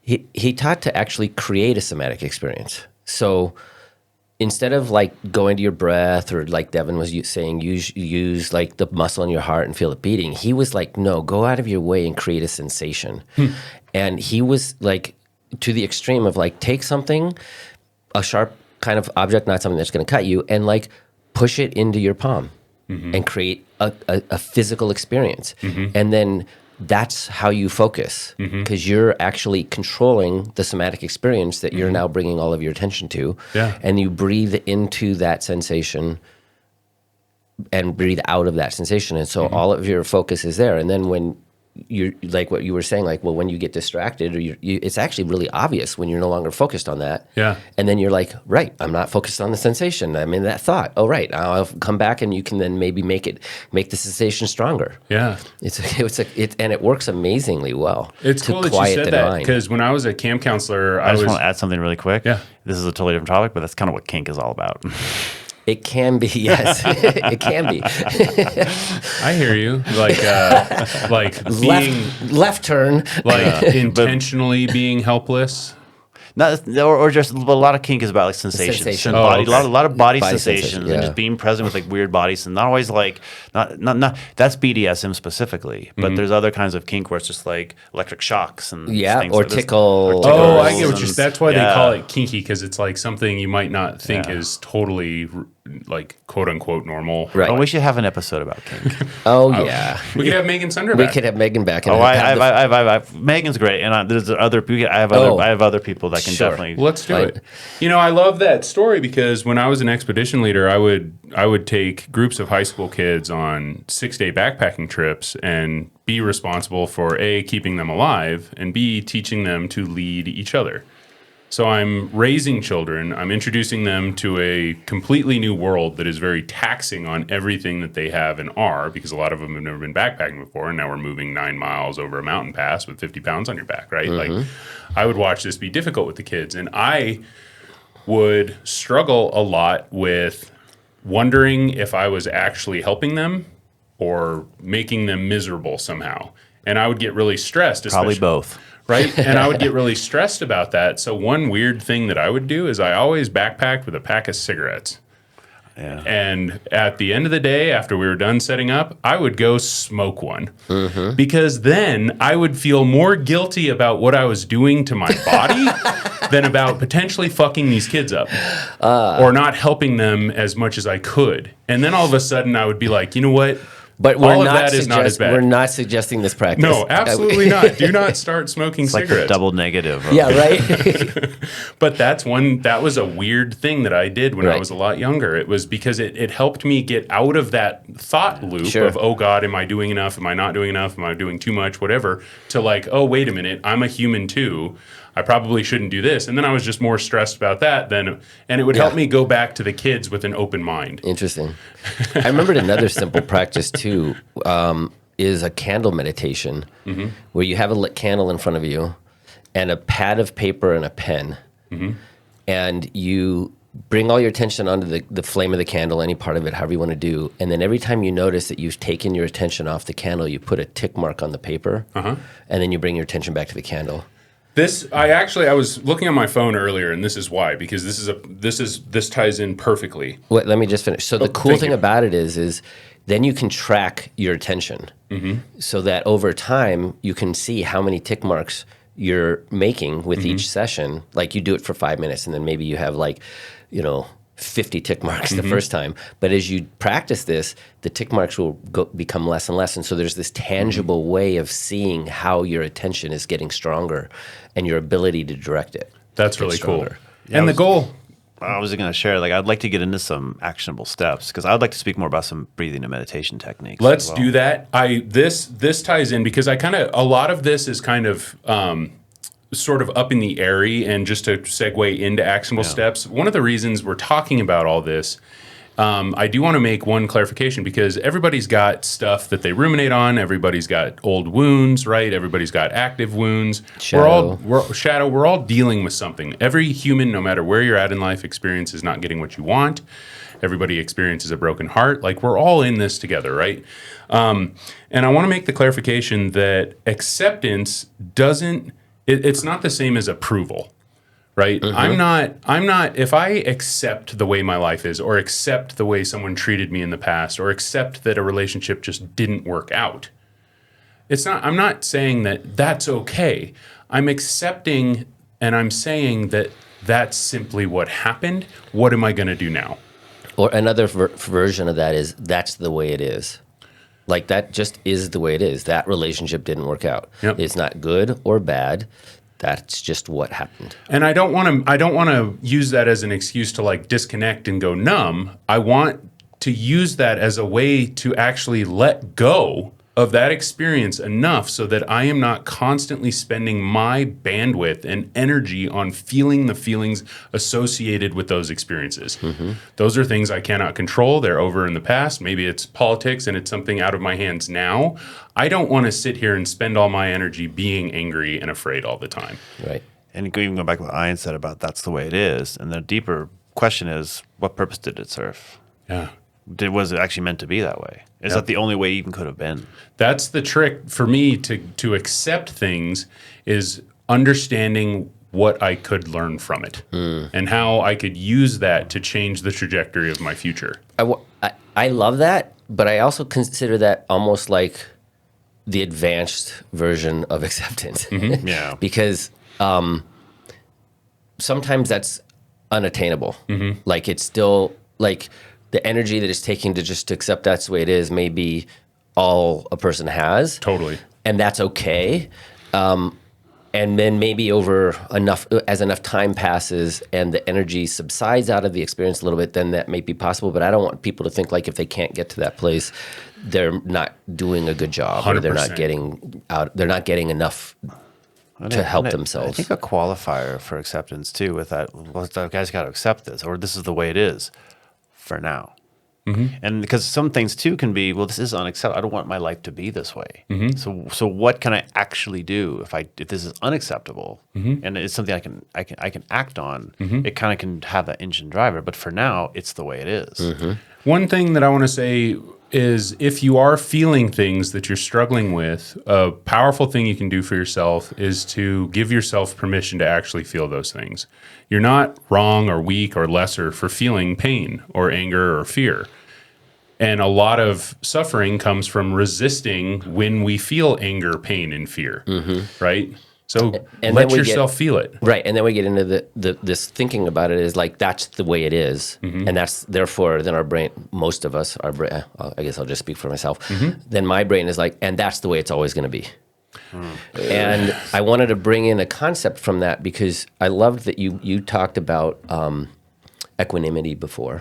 he taught to actually create a somatic experience. So instead of like going to your breath, or like Devin was saying, use like the muscle in your heart and feel it beating. He was like, no, go out of your way and create a sensation. And he was like to the extreme of like, take something, a sharp kind of object, not something that's going to cut you, and like push it into your palm and create a physical experience. And then that's how you focus, because you're actually controlling the somatic experience that you're now bringing all of your attention to. And you breathe into that sensation and breathe out of that sensation. And so all of your focus is there. And then when you're like what you were saying, like, well, when you get distracted, or it's actually really obvious when you're no longer focused on that. And then you're like, right, I'm not focused on the sensation. I'm in that thought. Oh, right, I'll come back, and you can then maybe make the sensation stronger. And it works amazingly well. It's cool that you said that, because when I was a camp counselor, I just want to add something really quick. Yeah. This is a totally different topic, but that's kind of what kink is all about. It can be, yes. It can be. I hear you. Like being left turn, like intentionally being helpless. Or just a lot of kink is about like sensations. Sensation. A lot of body Body sensations, sensation, and just being present with like weird bodies, and not always like not that's BDSM specifically, but there's other kinds of kink where it's just like electric shocks and things or like tickle. Oh, I get what you're. That's why they call it kinky, because it's like something you might not think is totally like quote unquote normal. Right. Oh, we should have an episode about kink. Yeah. We could have Megan Sunder We back. could have Megan back. And I've Megan's great, and there's other. I have other people that can definitely. Let's do it. You know, I love that story, because when I was an expedition leader, I would take groups of high school kids on 6-day backpacking trips and be responsible for A, keeping them alive, and B, teaching them to lead each other. So I'm raising children. I'm introducing them to a completely new world that is very taxing on everything that they have and are, because a lot of them have never been backpacking before, and now we're moving 9 miles over a mountain pass with 50 pounds on your back, right? Like, I would watch this be difficult with the kids, and I would struggle a lot with wondering if I was actually helping them or making them miserable somehow. And I would get really stressed. Probably both. Right? And I would get really stressed about that. So one weird thing that I would do is I always backpacked with a pack of cigarettes. Yeah. And at the end of the day, after we were done setting up, I would go smoke one. Because then I would feel more guilty about what I was doing to my body than about potentially fucking these kids up or not helping them as much as I could. And then all of a sudden I would be like, you know what? But all of that is not as bad. We're not suggesting this practice. No, absolutely not. Do not start smoking cigarettes. Like the double negative. Yeah, right? But that was a weird thing that I did when I was a lot younger. It was because it helped me get out of that thought loop of, oh God, am I doing enough? Am I not doing enough? Am I doing too much? Whatever. To like, oh, wait a minute, I'm a human too. I probably shouldn't do this. And then I was just more stressed about that and it would help me go back to the kids with an open mind. Interesting. I remembered another simple practice too, is a candle meditation, where you have a lit candle in front of you and a pad of paper and a pen. And you bring all your attention onto the flame of the candle, any part of it, however you want to do. And then every time you notice that you've taken your attention off the candle, you put a tick mark on the paper, and then you bring your attention back to the candle. I was looking on my phone earlier, and this is why, because this ties in perfectly. Wait, let me just finish. So the cool thing about it is then you can track your attention, so that over time you can see how many tick marks you're making with each session. Like you do it for 5 minutes, and then maybe you have 50 tick marks the first time. But as you practice this, the tick marks will become less and less. And so there's this tangible way of seeing how your attention is getting stronger and your ability to direct it. That's really cool. Yeah, and the goal... I was going to share, I'd like to get into some actionable steps, because I'd like to speak more about some breathing and meditation techniques. Let's do that. This ties in, because a lot of this is kind of... sort of up in the airy, and just to segue into actionable steps, one of the reasons we're talking about all this, I do want to make one clarification, because everybody's got stuff that they ruminate on. Everybody's got old wounds, right? Everybody's got active wounds. Shadow. We're all dealing with something. Every human, no matter where you're at in life, experiences not getting what you want. Everybody experiences a broken heart. Like, we're all in this together, right? And I want to make the clarification that acceptance doesn't it's not the same as approval, right? I'm not, if I accept the way my life is, or accept the way someone treated me in the past, or accept that a relationship just didn't work out, I'm not saying that that's okay. I'm accepting and I'm saying that that's simply what happened. What am I going to do now? Or another version of that is that's the way it is. Like that just is the way it is. That relationship didn't work out. Yep. It's not good or bad. That's just what happened. And I don't want to use that as an excuse to like disconnect and go numb. I want to use that as a way to actually let go of that experience enough so that I am not constantly spending my bandwidth and energy on feeling the feelings associated with those experiences. Those are things I cannot control. They're over in the past. Maybe it's politics and it's something out of my hands now. I don't want to sit here and spend all my energy being angry and afraid all the time. Right. And even go back to what Ian said about that's the way it is. And the deeper question is, what purpose did it serve? Yeah. Was it actually meant to be that way? Is that the only way it even could have been? That's the trick for me to accept things, is understanding what I could learn from it and how I could use that to change the trajectory of my future. I love that, but I also consider that almost like the advanced version of acceptance. Yeah. Because sometimes that's unattainable. Like it's still like the energy that it's taking to just accept that's the way it is may be all a person has. Totally. And that's okay. And then maybe as enough time passes and the energy subsides out of the experience a little bit, then that may be possible. But I don't want people to think like if they can't get to that place, they're not doing a good job, or they're not 100%. getting out. They're not getting enough to help themselves. I think a qualifier for acceptance too, with that, well, the guy's got to accept this, or this is the way it is for now. And because some things too can be, well, this is unacceptable. I don't want my life to be this way. So what can I actually do if this is unacceptable and it's something I can act on? It kind of can have that engine driver. But for now, it's the way it is. One thing that I want to say is, if you are feeling things that you're struggling with, a powerful thing you can do for yourself is to give yourself permission to actually feel those things. You're not wrong or weak or lesser for feeling pain or anger or fear. And a lot of suffering comes from resisting when we feel anger, pain, and fear, right? So And let then we yourself feel it. Right, and then we get into this thinking about it is like that's the way it is, and that's therefore then our brain, most of us, our brain. I guess I'll just speak for myself. Then my brain is like, and that's the way it's always going to be. And I wanted to bring in a concept from that because I loved that you talked about equanimity before,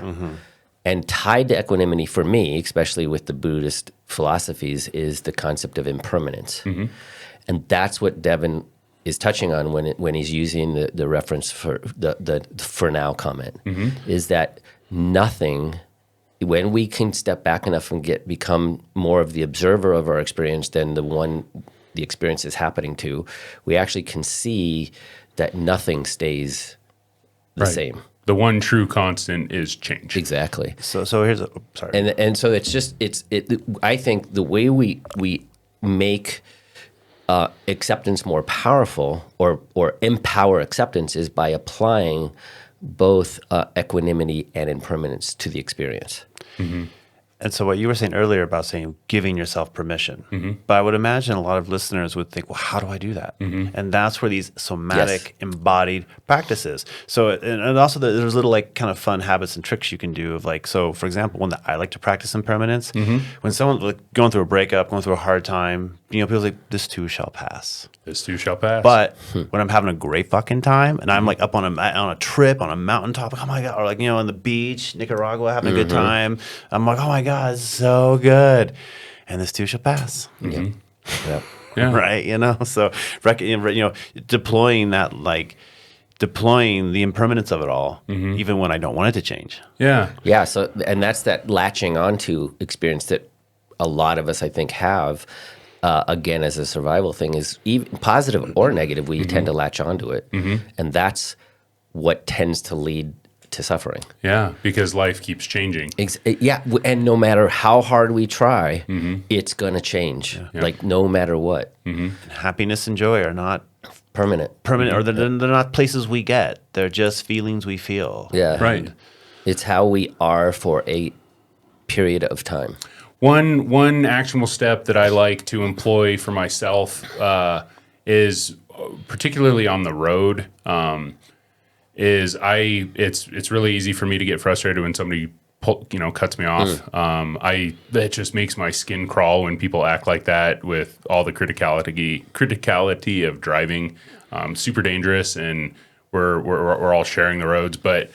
and tied to equanimity for me, especially with the Buddhist philosophies, is the concept of impermanence, and that's what Devin is touching on when he's using the reference for the for now comment, is that nothing, when we can step back enough and become more of the observer of our experience than the experience is happening to, we actually can see that nothing stays the same. The one true constant is change. Exactly. So here's sorry. And so it's just I think the way we make acceptance more powerful or empower acceptance is by applying both equanimity and impermanence to the experience. And so what you were saying earlier about saying giving yourself permission, but I would imagine a lot of listeners would think, well, how do I do that? And that's where these somatic embodied practices. So, and also there's little like kind of fun habits and tricks you can do of like, so for example, one that I like to practice impermanence, when someone's like going through a breakup, going through a hard time, people like, this too shall pass. This too shall pass. But when I'm having a great fucking time and I'm like up on a trip on a mountaintop, like, oh my God, or like, on the beach, Nicaragua, having a good time, I'm like, oh my God, it's so good. And this too shall pass. Yep. Yeah. Right. So, deploying the impermanence of it all, even when I don't want it to change. Yeah. Yeah. So, and that's that latching onto experience that a lot of us, I think, have. Again, as a survival thing, is even positive or negative, we tend to latch onto it, and that's what tends to lead to suffering. Yeah, because life keeps changing. And no matter how hard we try, it's gonna change. Like no matter what. Happiness and joy are not permanent. Or they're not places we get. They're just feelings we feel. Yeah. Right. It's how we are for a period of time. One actionable step that I like to employ for myself is particularly on the road. It's really easy for me to get frustrated when somebody cuts me off. That just makes my skin crawl when people act like that with all the criticality of driving. Super dangerous, and we're all sharing the roads. But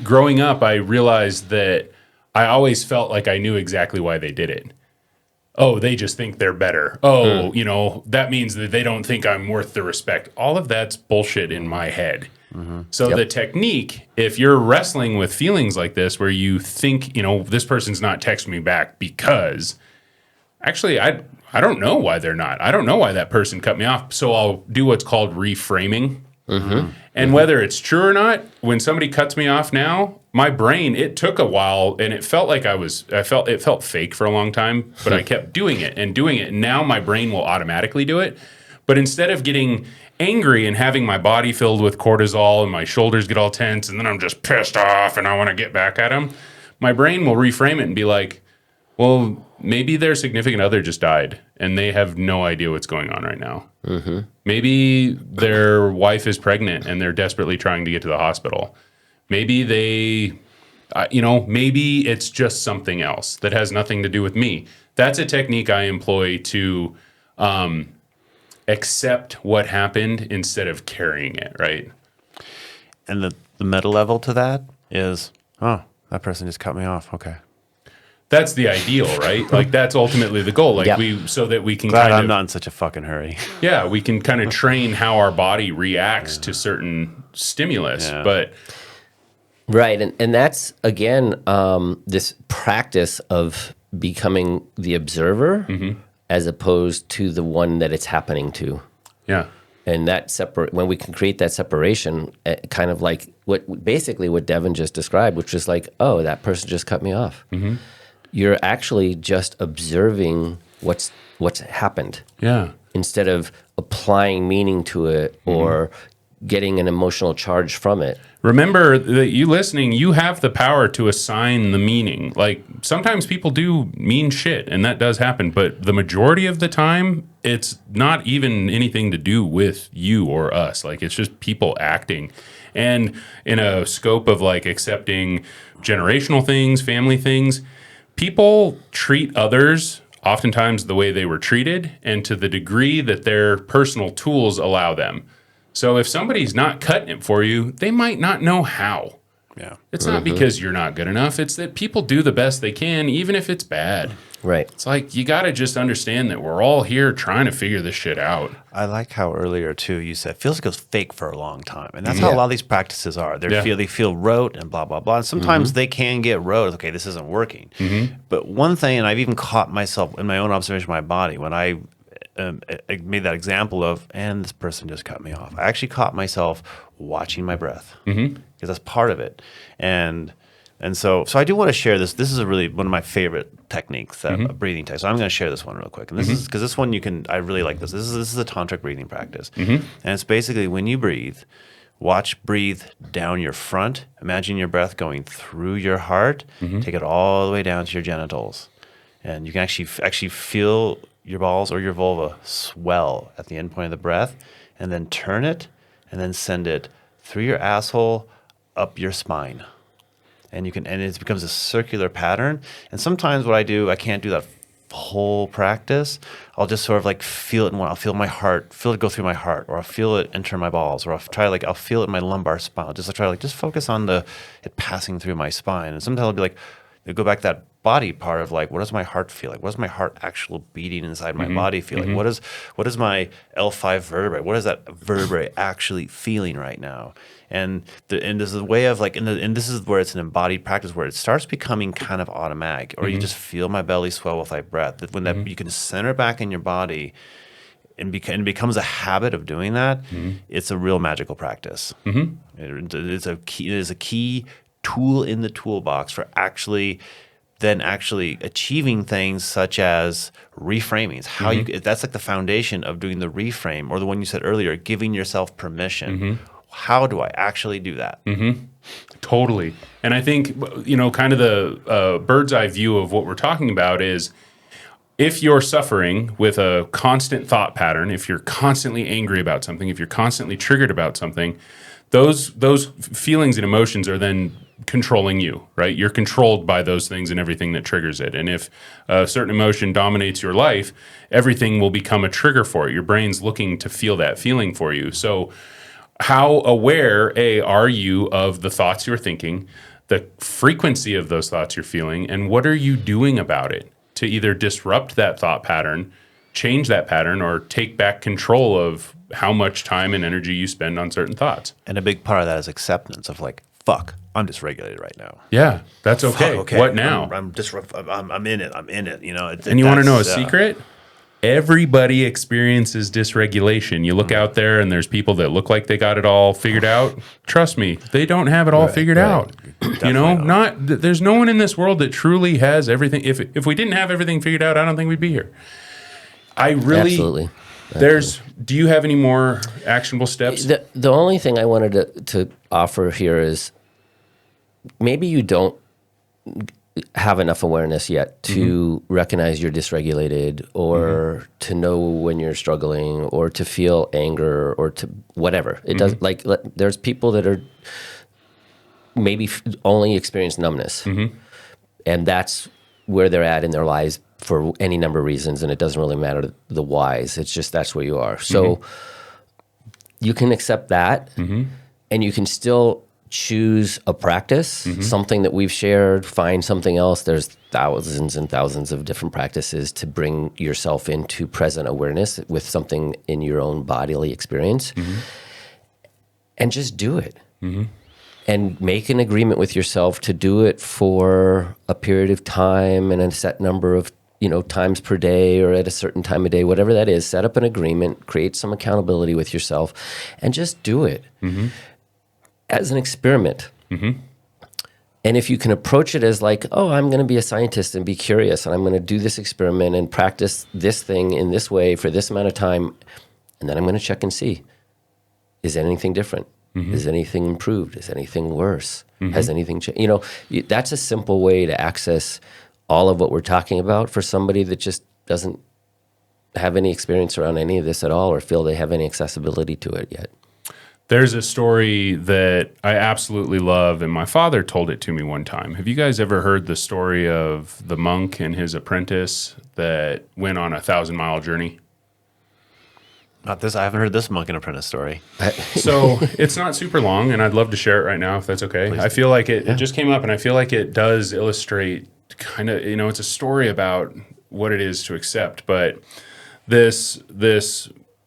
growing up, I realized that I always felt like I knew exactly why they did it. Oh, they just think they're better. Oh, that means that they don't think I'm worth the respect. All of that's bullshit in my head. So the technique, if you're wrestling with feelings like this, where you think, this person's not texting me back because actually I don't know why they're not. I don't know why that person cut me off. So I'll do what's called reframing. And whether it's true or not, when somebody cuts me off now, my brain, it took a while and it felt like it felt fake for a long time, but I kept doing it. And now my brain will automatically do it. But instead of getting angry and having my body filled with cortisol and my shoulders get all tense and then I'm just pissed off and I want to get back at them, my brain will reframe it and be like, well, maybe their significant other just died and they have no idea what's going on right now. Maybe their wife is pregnant and they're desperately trying to get to the hospital. Maybe maybe it's just something else that has nothing to do with me. That's a technique I employ to accept what happened instead of carrying it, right? And the meta level to that is, oh, that person just cut me off. Okay. That's the ideal, right? Like that's ultimately the goal. Like so that we can I'm not in such a fucking hurry. Yeah, we can kind of train how our body reacts to certain stimulus. Yeah. But Right. And that's, again, this practice of becoming the observer as opposed to the one that it's happening to. yeah. And that when we can create that separation, kind of like what Devin just described, which is like, oh, that person just cut me off. You're actually just observing what's happened. Yeah. Instead of applying meaning to it or getting an emotional charge from it. Remember that you listening, you have the power to assign the meaning. Like sometimes people do mean shit and that does happen, but the majority of the time it's not even anything to do with you or us. Like it's just people acting. And in a scope of like accepting generational things, family things, people treat others oftentimes the way they were treated and to the degree that their personal tools allow them. So if somebody's not cutting it for you, they might not know how. Yeah. It's not because you're not good enough. It's that people do the best they can, even if it's bad. Right. It's like you got to just understand that we're all here trying to figure this shit out. I like how earlier too you said feels like it was fake for a long time, and that's how a lot of these practices are. They feel rote and blah blah blah. And sometimes they can get rote. Okay, this isn't working. But one thing, and I've even caught myself in my own observation of my body when I made that example of, and this person just cut me off. I actually caught myself watching my breath because that's part of it, and so I do want to share this. This is one of my favorite techniques, that breathing technique. So I'm going to share this one real quick, and this is because this one I really like this. This is a tantric breathing practice, and it's basically when you breathe, breathe down your front. Imagine your breath going through your heart. Take it all the way down to your genitals, and you can actually feel your balls or your vulva swell at the end point of the breath, and then turn it and then send it through your asshole up your spine. And it becomes a circular pattern. And sometimes what I do, I can't do that whole practice. I'll just sort of like feel it I'll feel it go through my heart, or I'll feel it enter my balls, or I'll feel it in my lumbar spine. Just focus on it passing through my spine. And sometimes I'll be like, go back to that body part of like, what does my heart feel like? What does my heart actual beating inside my body feel like? What is my L5 vertebrae? What is that vertebrae actually feeling right now? And there's a way of like, and this is where it's an embodied practice where it starts becoming kind of automatic, or you just feel my belly swell with my breath. That when that you can center back in your body, and it becomes a habit of doing that, it's a real magical practice. It is a key tool in the toolbox for actually then actually achieving things such as reframing. How that's like the foundation of doing the reframe, or the one you said earlier, giving yourself permission. How do I actually do that? Totally. And I think, kind of the bird's eye view of what we're talking about is, if you're suffering with a constant thought pattern, if you're constantly angry about something, if you're constantly triggered about something, those feelings and emotions are then controlling you, right? You're controlled by those things and everything that triggers it. And if a certain emotion dominates your life, everything will become a trigger for it. Your brain's looking to feel that feeling for you. So how aware, are you of the thoughts you're thinking, the frequency of those thoughts you're feeling, and what are you doing about it to either disrupt that thought pattern, change that pattern, or take back control of how much time and energy you spend on certain thoughts? And a big part of that is acceptance of like, fuck, I'm dysregulated right now. Yeah, that's okay. Fuck, What now? I'm in it. I'm in it. And you want to know a secret? Everybody experiences dysregulation. You look out there and there's people that look like they got it all figured out. Trust me, they don't have it all figured out. There's no one in this world that truly has everything. If we didn't have everything figured out, I don't think we'd be here. Absolutely. Do you have any more actionable steps? The only thing I wanted to offer here is, maybe you don't have enough awareness yet to recognize you're dysregulated, or to know when you're struggling, or to feel anger, or to whatever. It does, there's people that are maybe only experience numbness, and that's where they're at in their lives for any number of reasons, and it doesn't really matter the whys. It's just that's where you are. So you can accept that, and you can still choose a practice, something that we've shared, find something else. There's thousands and thousands of different practices to bring yourself into present awareness with something in your own bodily experience, and just do it. And make an agreement with yourself to do it for a period of time and a set number of times per day, or at a certain time of day, whatever that is. Set up an agreement, create some accountability with yourself, and just do it as an experiment. And if you can approach it as like, oh, I'm going to be a scientist and be curious, and I'm going to do this experiment and practice this thing in this way for this amount of time, and then I'm going to check and see, is anything different? Is anything improved? Is anything worse? Has anything changed? That's a simple way to access all of what we're talking about for somebody that just doesn't have any experience around any of this at all, or feel they have any accessibility to it yet. There's a story that I absolutely love, and my father told it to me one time. Have you guys ever heard the story of the monk and his apprentice that went on a 1,000-mile journey? Not this. I haven't heard this monk and apprentice story. So it's not super long, and I'd love to share it right now if that's okay. Please. I feel like it just came up, and I feel like it does illustrate kind of, it's a story about what it is to accept. But this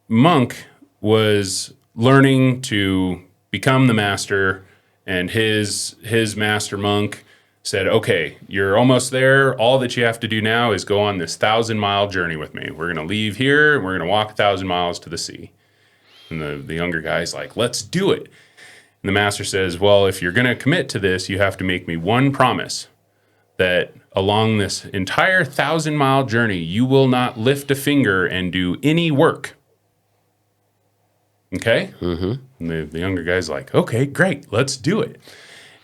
monk was learning to become the master, and his master monk said, okay, you're almost there. All that you have to do now is go on this 1,000-mile journey with me. We're going to leave here, and we're going to walk 1,000 miles to the sea. And the younger guy's like, let's do it. And the master says, well, if you're going to commit to this, you have to make me one promise, that along this entire 1,000-mile journey, you will not lift a finger and do any work. Okay? And the younger guy's like, okay, great, let's do it.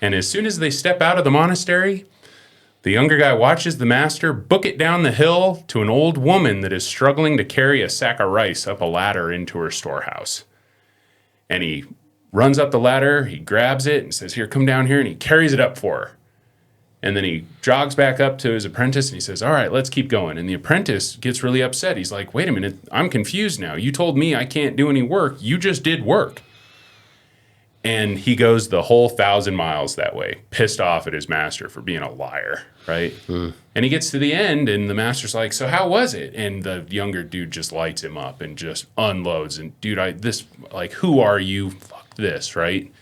And as soon as they step out of the monastery, the younger guy watches the master book it down the hill to an old woman that is struggling to carry a sack of rice up a ladder into her storehouse. And he runs up the ladder, he grabs it and says, here, come down here, and he carries it up for her. And then he jogs back up to his apprentice and he says, all right, let's keep going. And the apprentice gets really upset. He's like, wait a minute, I'm confused now. You told me I can't do any work. You just did work. And he goes the whole 1,000 miles that way, pissed off at his master for being a liar, right? And he gets to the end, and the master's like, so how was it? And the younger dude just lights him up and just unloads. And, dude, who are you? Fuck this, right?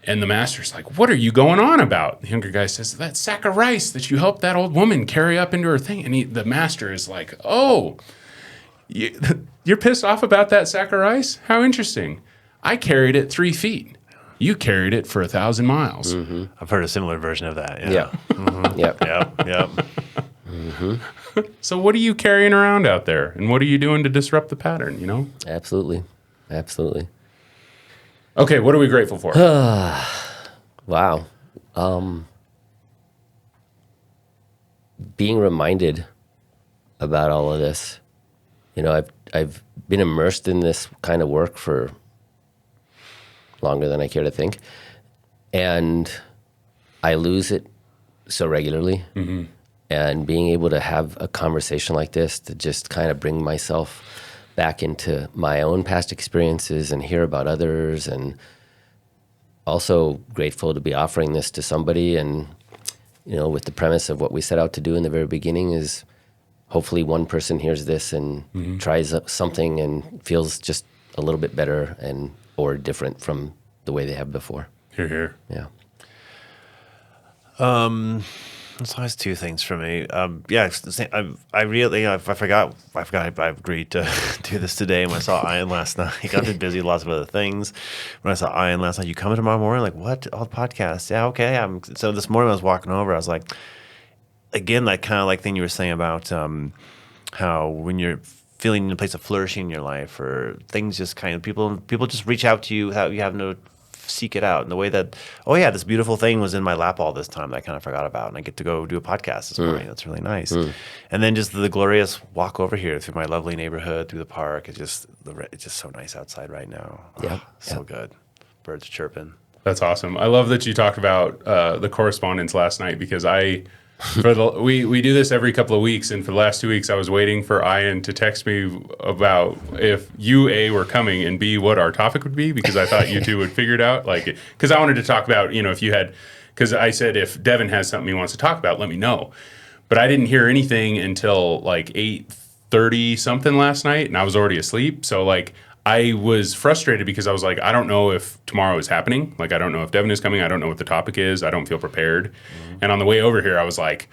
And the master's like, what are you going on about? The younger guy says, that sack of rice that you helped that old woman carry up into her thing. And the master is like, oh, you're pissed off about that sack of rice? How interesting. I carried it 3 feet. You carried it for 1,000 miles. I've heard a similar version of that. Yeah. Yep. Yep. So what are you carrying around out there? And what are you doing to disrupt the pattern, you know? Absolutely. Okay, what are we grateful for? Wow. Being reminded about all of this. You know, I've been immersed in this kind of work for longer than I care to think. And I lose it so regularly. And being able to have a conversation like this to just kind of bring myself back into my own past experiences and hear about others, and also grateful to be offering this to somebody. And, you know, with the premise of what we set out to do in the very beginning is hopefully one person hears this and tries something and feels just a little bit better and or different from the way they have before. Hear, hear. Yeah. It's always two things for me. It's the same. I really, I forgot I agreed to do this today when I saw Ian last night. I've been busy with lots of other things. When I saw Ian last night, you coming tomorrow morning? Like, what? All the podcasts? Yeah, okay. So this morning when I was walking over, I was like, again, that kind of like thing you were saying about how when you're feeling in a place of flourishing in your life, or things just kind of people just reach out to you without you having to seek it out, in the way that, oh yeah, this beautiful thing was in my lap all this time that I kind of forgot about, and I get to go do a podcast this morning. That's really nice. And then just the glorious walk over here through my lovely neighborhood, through the park. It's just so nice outside right now. Yeah. So good. Birds chirping. That's awesome. I love that you talked about the correspondence last night, because we do this every couple of weeks, and for the last 2 weeks I was waiting for Ian to text me about if you, A, were coming, and B, what our topic would be, because I thought you two would figure it out. Like, because I wanted to talk about, you know, if you had, because I said if Devin has something he wants to talk about, let me know. But I didn't hear anything until like 8:30 something last night, and I was already asleep. So like, I was frustrated because I was like, I don't know if tomorrow is happening. Like, I don't know if Devin is coming. I don't know what the topic is. I don't feel prepared. And on the way over here, I was like,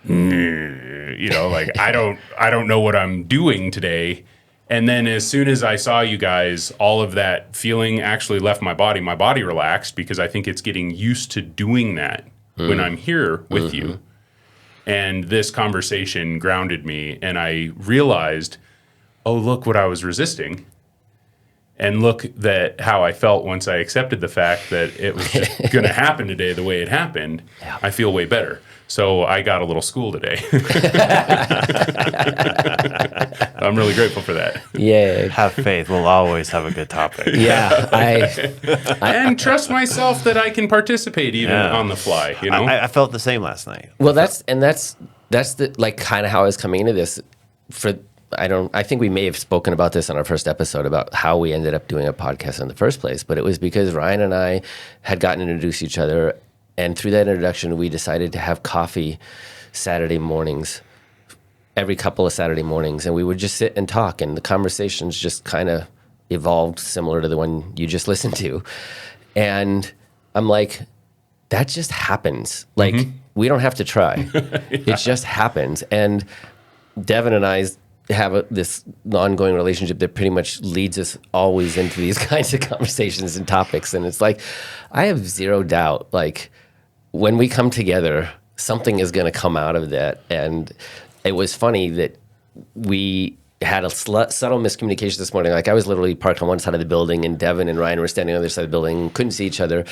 you know, like, I don't know what I'm doing today. And then as soon as I saw you guys, all of that feeling actually left my body. My body relaxed, because I think it's getting used to doing that when I'm here with you. And this conversation grounded me, and I realized, oh, look what I was resisting. And look that how I felt once I accepted the fact that it was just going to happen today the way it happened. Yeah. I feel way better. So I got a little school today. I'm really grateful for that. Yeah. Have faith. We'll always have a good topic. Yeah. And trust myself that I can participate even on the fly. You know, I felt the same last night. Well, that's the like kind of how I was coming into this. I think we may have spoken about this on our first episode about how we ended up doing a podcast in the first place, but it was because Ryan and I had gotten introduced to each other, and through that introduction, we decided to have coffee Saturday mornings, every couple of Saturday mornings, and we would just sit and talk, and the conversations just kind of evolved similar to the one you just listened to. And I'm like, that just happens. Like, we don't have to try. It just happens. And Devin and I have this ongoing relationship that pretty much leads us always into these kinds of conversations and topics. And it's like, I have zero doubt, like, when we come together, something is going to come out of that. And it was funny that we had a subtle miscommunication this morning. Like, I was literally parked on one side of the building, and Devin and Ryan were standing on the other side of the building, couldn't see each other.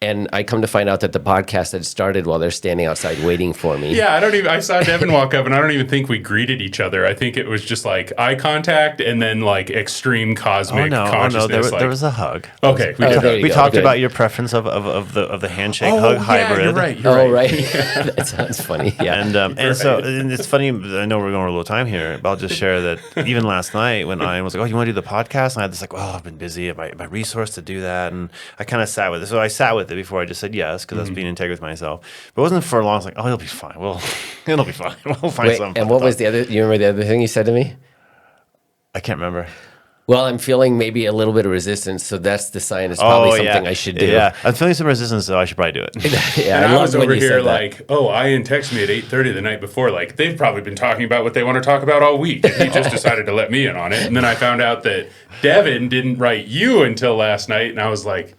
And I come to find out that the podcast had started while they're standing outside waiting for me. Yeah, I saw Devin walk up, and I don't even think we greeted each other. I think it was just like eye contact and then like extreme cosmic consciousness. Oh, no, there was a hug. Okay, we talked about your preference of the handshake hug hybrid. You're right. Right. That sounds funny. Yeah. And so it's funny. I know we're going a little time here, but I'll just share that even last night when I was like, "Oh, you want to do the podcast?" And I had this like, "Well, I've been busy. My resource to do that," and I kind of sat with it. So I sat with it before I just said yes, because I was being integrated with myself. But it wasn't for long. I was like, "Oh, it'll be fine. It'll be fine. We'll find something." And what was the other? You remember the other thing you said to me? I can't remember. Well, I'm feeling maybe a little bit of resistance, so that's the sign. It's probably something I should do. Yeah, I'm feeling some resistance, so I should probably do it. Yeah, and I was over here like, Ian texted me at 8:30 the night before. Like, they've probably been talking about what they want to talk about all week. And he just decided to let me in on it. And then I found out that Devin didn't write you until last night, and I was like,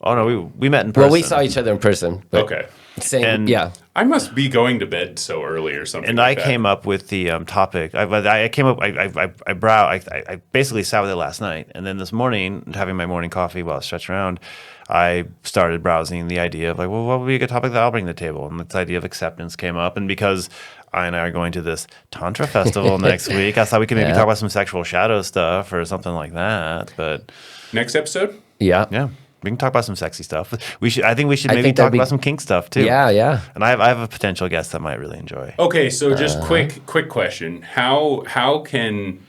Oh no, we met in person. Well, we saw each other in person. But Okay. Same. And- yeah. I must be going to bed so early or something. And like I that. came up with the topic. I came up. I basically sat with it last night, and then this morning, having my morning coffee while I stretched around, I started browsing the idea of like, well, what would be a good topic that I'll bring to the table? And this idea of acceptance came up, and because I and I are going to this Tantra festival next week, I thought we could maybe talk about some sexual shadow stuff or something like that. But Next episode? Yeah. yeah, we can talk about some sexy stuff. I think we should I maybe think that'd talk be- about some kink stuff too. Yeah. And I have a potential guest that might really enjoy. Okay, so just quick question. How can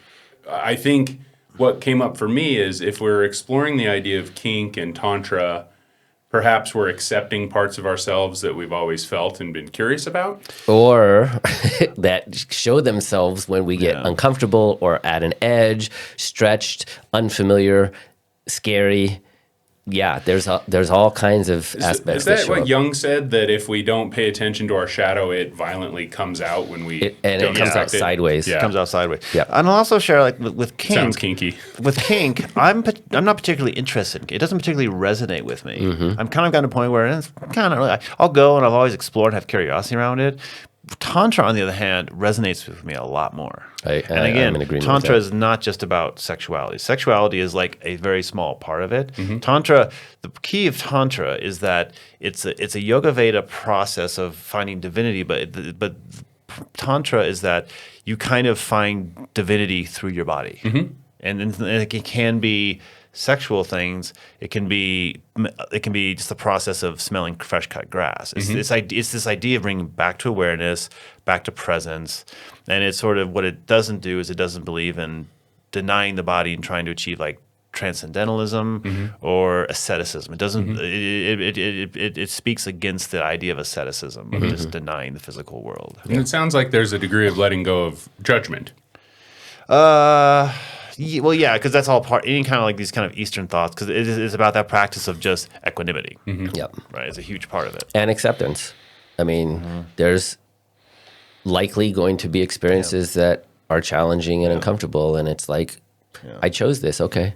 I think what came up for me is if we're exploring the idea of kink and tantra, perhaps we're accepting parts of ourselves that we've always felt and been curious about. Or that show themselves when we get uncomfortable or at an edge, stretched, unfamiliar, scary. Yeah, there's all kinds of aspects. Is that show what up. Jung said, that if we don't pay attention to our shadow, it violently comes out when we It don't comes out expect it? sideways. Yeah. Comes out sideways. Yeah. And I'll also share like with kink. Sounds kinky. With kink, I'm not particularly interested. It doesn't particularly resonate with me. I'm kind of gotten to a point where it's kind of really, I'll go and I've always explored and have curiosity around it. Tantra, on the other hand, resonates with me a lot more. And And again, I'm in agreement with Tantra that. is not just about sexuality. Sexuality is like a very small part of it. Mm-hmm. Tantra, the key of Tantra is that it's a Yoga Veda process of finding divinity, but Tantra is that you kind of find divinity through your body. Mm-hmm. And it can be sexual things. It can be just the process of smelling fresh cut grass. It's this idea of bringing back to awareness, back to presence, and it's sort of what it doesn't do is it doesn't believe in denying the body and trying to achieve like transcendentalism or asceticism. It doesn't. It speaks against the idea of asceticism, of just denying the physical world. And it sounds like there's a degree of letting go of judgment. Well, yeah, because that's all part. Any kind of like these kind of Eastern thoughts, because it's about that practice of just equanimity. Yep. Right, it's a huge part of it. And acceptance. I mean, there's likely going to be experiences that are challenging and uncomfortable, and it's like, I chose this. Okay,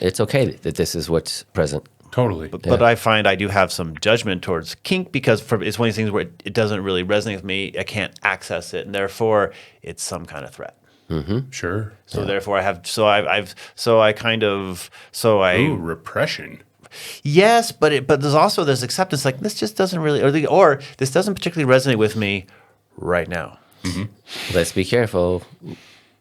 it's okay that this is what's present. Totally. But I find I do have some judgment towards kink because it's one of these things where it doesn't really resonate with me. I can't access it, and therefore it's some kind of threat. Sure. So therefore I have. Ooh, repression. Yes, but there's also this acceptance. Like this just doesn't really, or this doesn't particularly resonate with me right now. Let's be careful.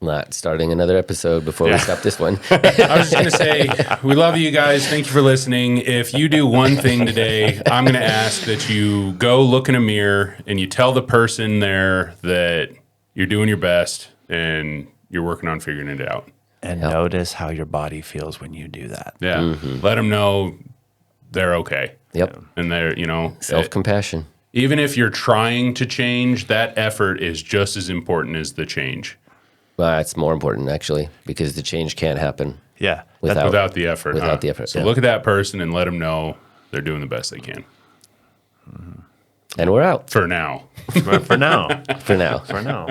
Not starting another episode before we stop this one. I was just going to say, we love you guys. Thank you for listening. If you do one thing today, I'm going to ask that you go look in a mirror and you tell the person there that you're doing your best and you're working on figuring it out. And notice how your body feels when you do that. Yeah. Let them know they're okay. Yep. And they're, Self-compassion. even if you're trying to change, that effort is just as important as the change. Well, it's more important, actually, because the change can't happen Yeah. Without the effort. Without the effort, So yeah. look at that person and let them know they're doing the best they can. And we're out For now. For now. for now. For now.